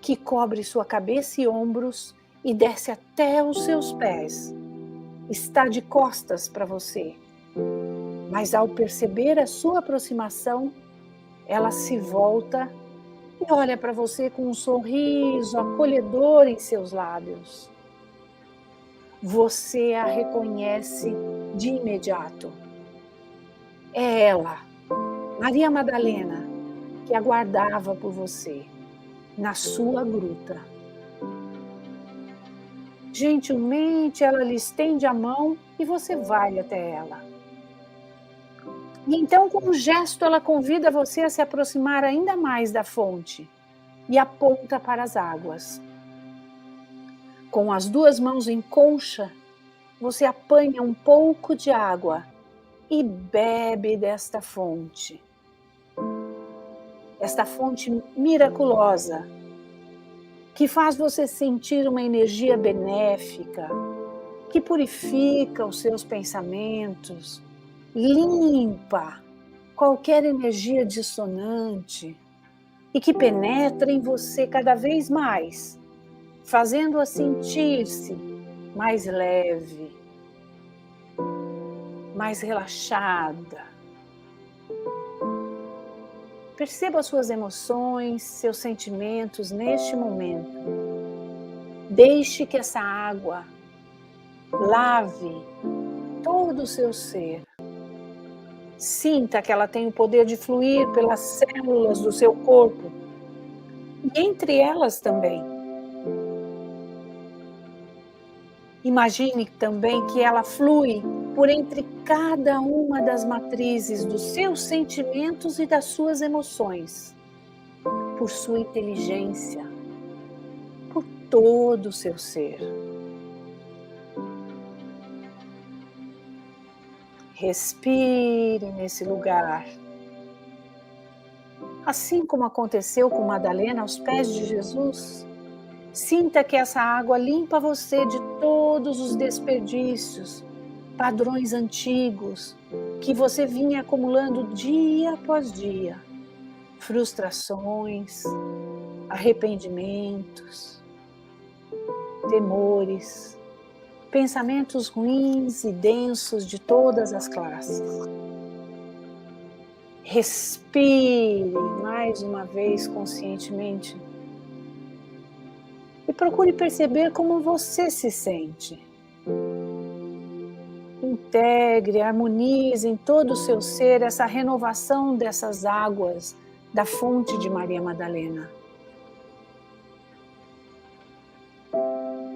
que cobre sua cabeça e ombros e desce até os seus pés. Está de costas para você, mas ao perceber a sua aproximação, ela se volta e olha para você com um sorriso acolhedor em seus lábios. Você a reconhece de imediato. É ela, Maria Madalena, que aguardava por você na sua gruta. Gentilmente, ela lhe estende a mão e você vai até ela. E então, com um gesto, ela convida você a se aproximar ainda mais da fonte e aponta para as águas. Com as duas mãos em concha, você apanha um pouco de água e bebe desta fonte. Esta fonte miraculosa, que faz você sentir uma energia benéfica, que purifica os seus pensamentos, limpa qualquer energia dissonante e que penetra em você cada vez mais, fazendo-a sentir-se mais leve, mais relaxada. Perceba suas emoções, seus sentimentos neste momento. Deixe que essa água lave todo o seu ser. Sinta que ela tem o poder de fluir pelas células do seu corpo e entre elas também. Imagine também que ela flui por entre cada uma das matrizes dos seus sentimentos e das suas emoções, por sua inteligência, por todo o seu ser. Respire nesse lugar. Assim como aconteceu com Madalena aos pés de Jesus, sinta que essa água limpa você de todos os desperdícios, padrões antigos que você vinha acumulando dia após dia, frustrações, arrependimentos, temores, pensamentos ruins e densos de todas as classes. Respire mais uma vez conscientemente e procure perceber como você se sente. Integre, harmonize em todo o seu ser essa renovação dessas águas da fonte de Maria Madalena.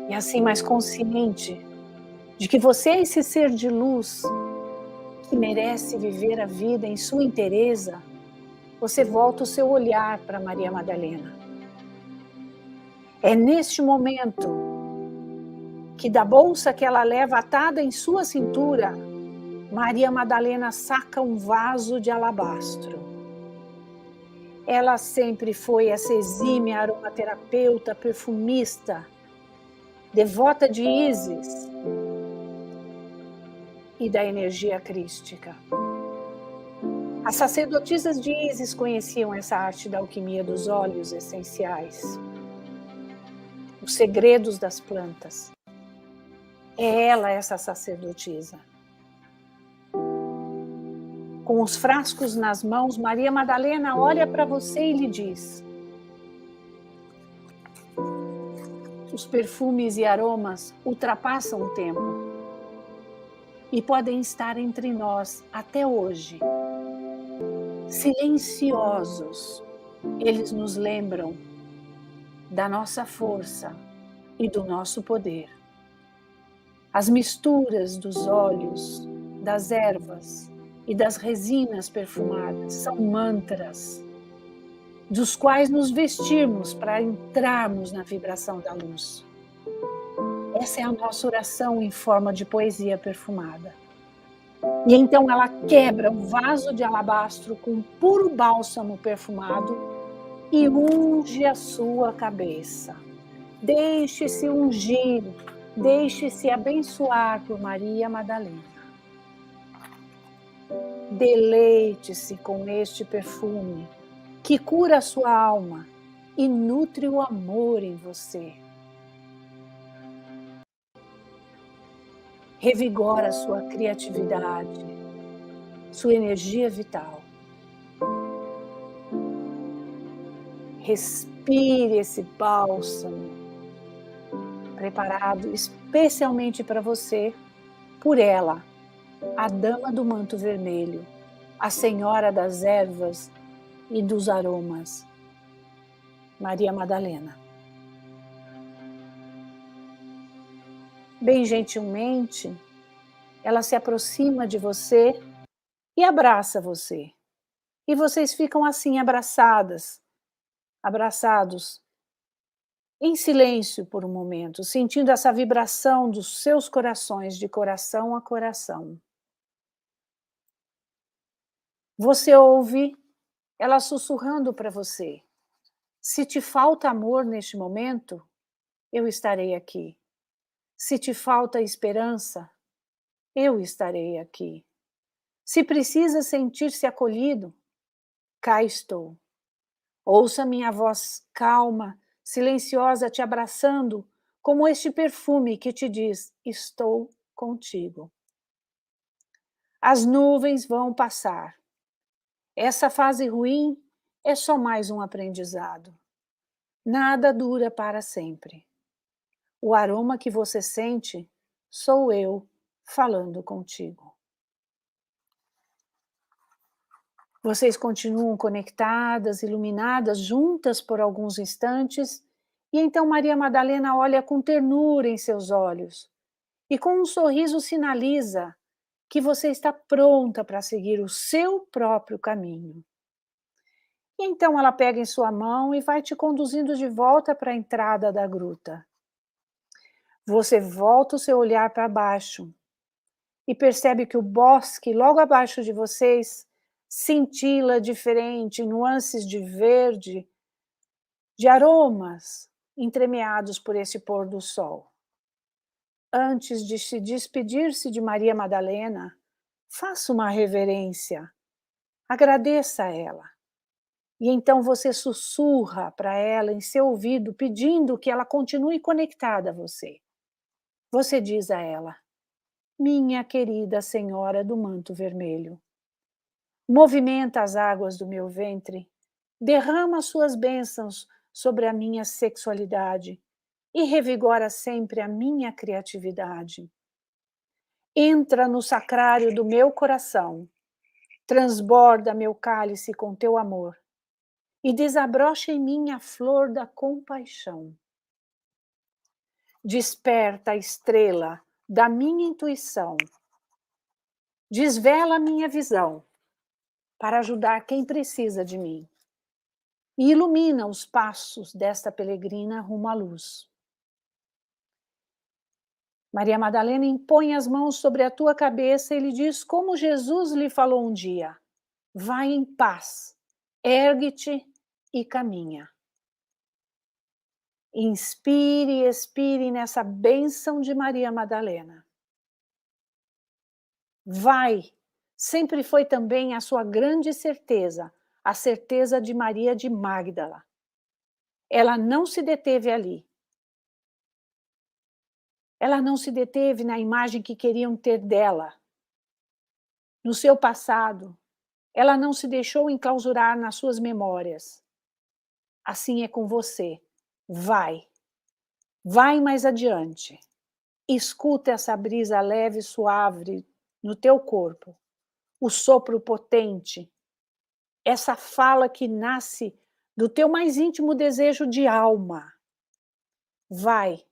E assim, mais consciente de que você é esse ser de luz que merece viver a vida em sua inteireza, você volta o seu olhar para Maria Madalena. É neste momento que da bolsa que ela leva atada em sua cintura, Maria Madalena saca um vaso de alabastro. Ela sempre foi essa exímia aromaterapeuta, perfumista, devota de Ísis e da energia crística. As sacerdotisas de Ísis conheciam essa arte da alquimia dos óleos essenciais, os segredos das plantas. É ela essa sacerdotisa. Com os frascos nas mãos, Maria Madalena olha para você e lhe diz: os perfumes e aromas ultrapassam o tempo e podem estar entre nós até hoje. Silenciosos, eles nos lembram da nossa força e do nosso poder. As misturas dos óleos, das ervas e das resinas perfumadas são mantras, dos quais nos vestimos para entrarmos na vibração da luz. Essa é a nossa oração em forma de poesia perfumada. E então ela quebra um vaso de alabastro com puro bálsamo perfumado e unge a sua cabeça. Deixe-se ungir, deixe-se abençoar por Maria Madalena. Deleite-se com este perfume que cura a sua alma e nutre o amor em você. Revigora sua criatividade, sua energia vital. Respire esse bálsamo, preparado especialmente para você, por ela, a dama do manto vermelho, a senhora das ervas e dos aromas, Maria Madalena. Bem gentilmente, ela se aproxima de você e abraça você. E vocês ficam assim abraçados, em silêncio por um momento, sentindo essa vibração dos seus corações, de coração a coração. Você ouve ela sussurrando para você: se te falta amor neste momento, eu estarei aqui. Se te falta esperança, eu estarei aqui. Se precisa sentir-se acolhido, cá estou. Ouça minha voz calma, silenciosa, te abraçando, como este perfume que te diz: estou contigo. As nuvens vão passar. Essa fase ruim é só mais um aprendizado. Nada dura para sempre. O aroma que você sente sou eu falando contigo. Vocês continuam conectadas, iluminadas, juntas por alguns instantes, e então Maria Madalena olha com ternura em seus olhos e com um sorriso sinaliza que você está pronta para seguir o seu próprio caminho. E então ela pega em sua mão e vai te conduzindo de volta para a entrada da gruta. Você volta o seu olhar para baixo e percebe que o bosque logo abaixo de vocês cintila diferente, nuances de verde, de aromas entremeados por esse pôr do sol. Antes de se despedir-se de Maria Madalena, faça uma reverência, agradeça a ela. E então você sussurra para ela em seu ouvido, pedindo que ela continue conectada a você. Você diz a ela: minha querida Senhora do Manto Vermelho, movimenta as águas do meu ventre, derrama suas bênçãos sobre a minha sexualidade e revigora sempre a minha criatividade. Entra no sacrário do meu coração, transborda meu cálice com teu amor e desabrocha em mim a flor da compaixão. Desperta a estrela da minha intuição, desvela a minha visão para ajudar quem precisa de mim e ilumina os passos desta peregrina rumo à luz. Maria Madalena impõe as mãos sobre a tua cabeça e lhe diz como Jesus lhe falou um dia: vai em paz, ergue-te e caminha. Inspire e expire nessa bênção de Maria Madalena. Vai, sempre foi também a sua grande certeza, a certeza de Maria de Magdala. Ela não se deteve ali. Ela não se deteve na imagem que queriam ter dela, no seu passado. Ela não se deixou enclausurar nas suas memórias. Assim é com você. Vai. Vai mais adiante. Escuta essa brisa leve e suave no teu corpo. O sopro potente. Essa fala que nasce do teu mais íntimo desejo de alma. Vai.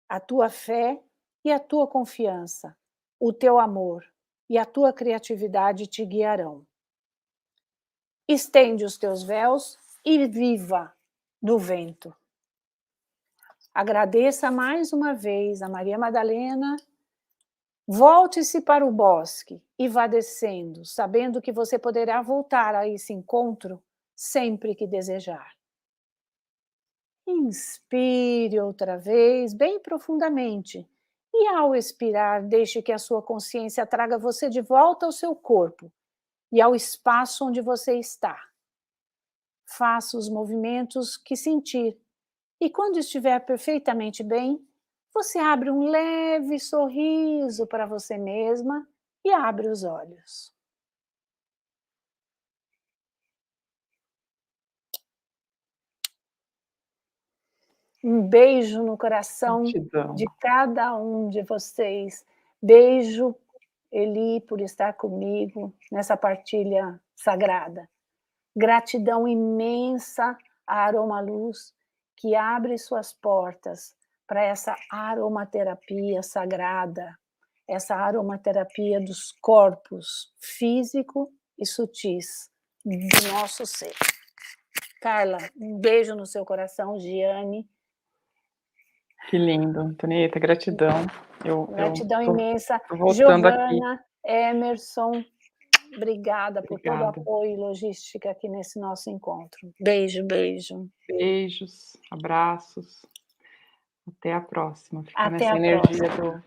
A tua fé e a tua confiança, o teu amor e a tua criatividade te guiarão. Estende os teus véus e viva no vento. Agradeça mais uma vez a Maria Madalena. Volte-se para o bosque e vá descendo, sabendo que você poderá voltar a esse encontro sempre que desejar. Inspire outra vez, bem profundamente. E ao expirar, deixe que a sua consciência traga você de volta ao seu corpo e ao espaço onde você está. Faça os movimentos que sentir. E quando estiver perfeitamente bem, você abre um leve sorriso para você mesma e abre os olhos. Um beijo no coração Gratidão. de cada um de vocês. Beijo, Eli, por estar comigo nessa partilha sagrada. Gratidão imensa à Aromaluz, que abre suas portas para essa aromaterapia sagrada, essa aromaterapia dos corpos físico e sutis do nosso ser. Carla, um beijo no seu coração, Giane. Que lindo, Antonieta, gratidão. Gratidão Tô imensa. voltando aqui. Giovana, Emerson, obrigada por todo o Obrigada. apoio e logística aqui nesse nosso encontro. Beijo, beijo. Beijos, abraços. Até a próxima. Ficar Até nessa a energia próxima.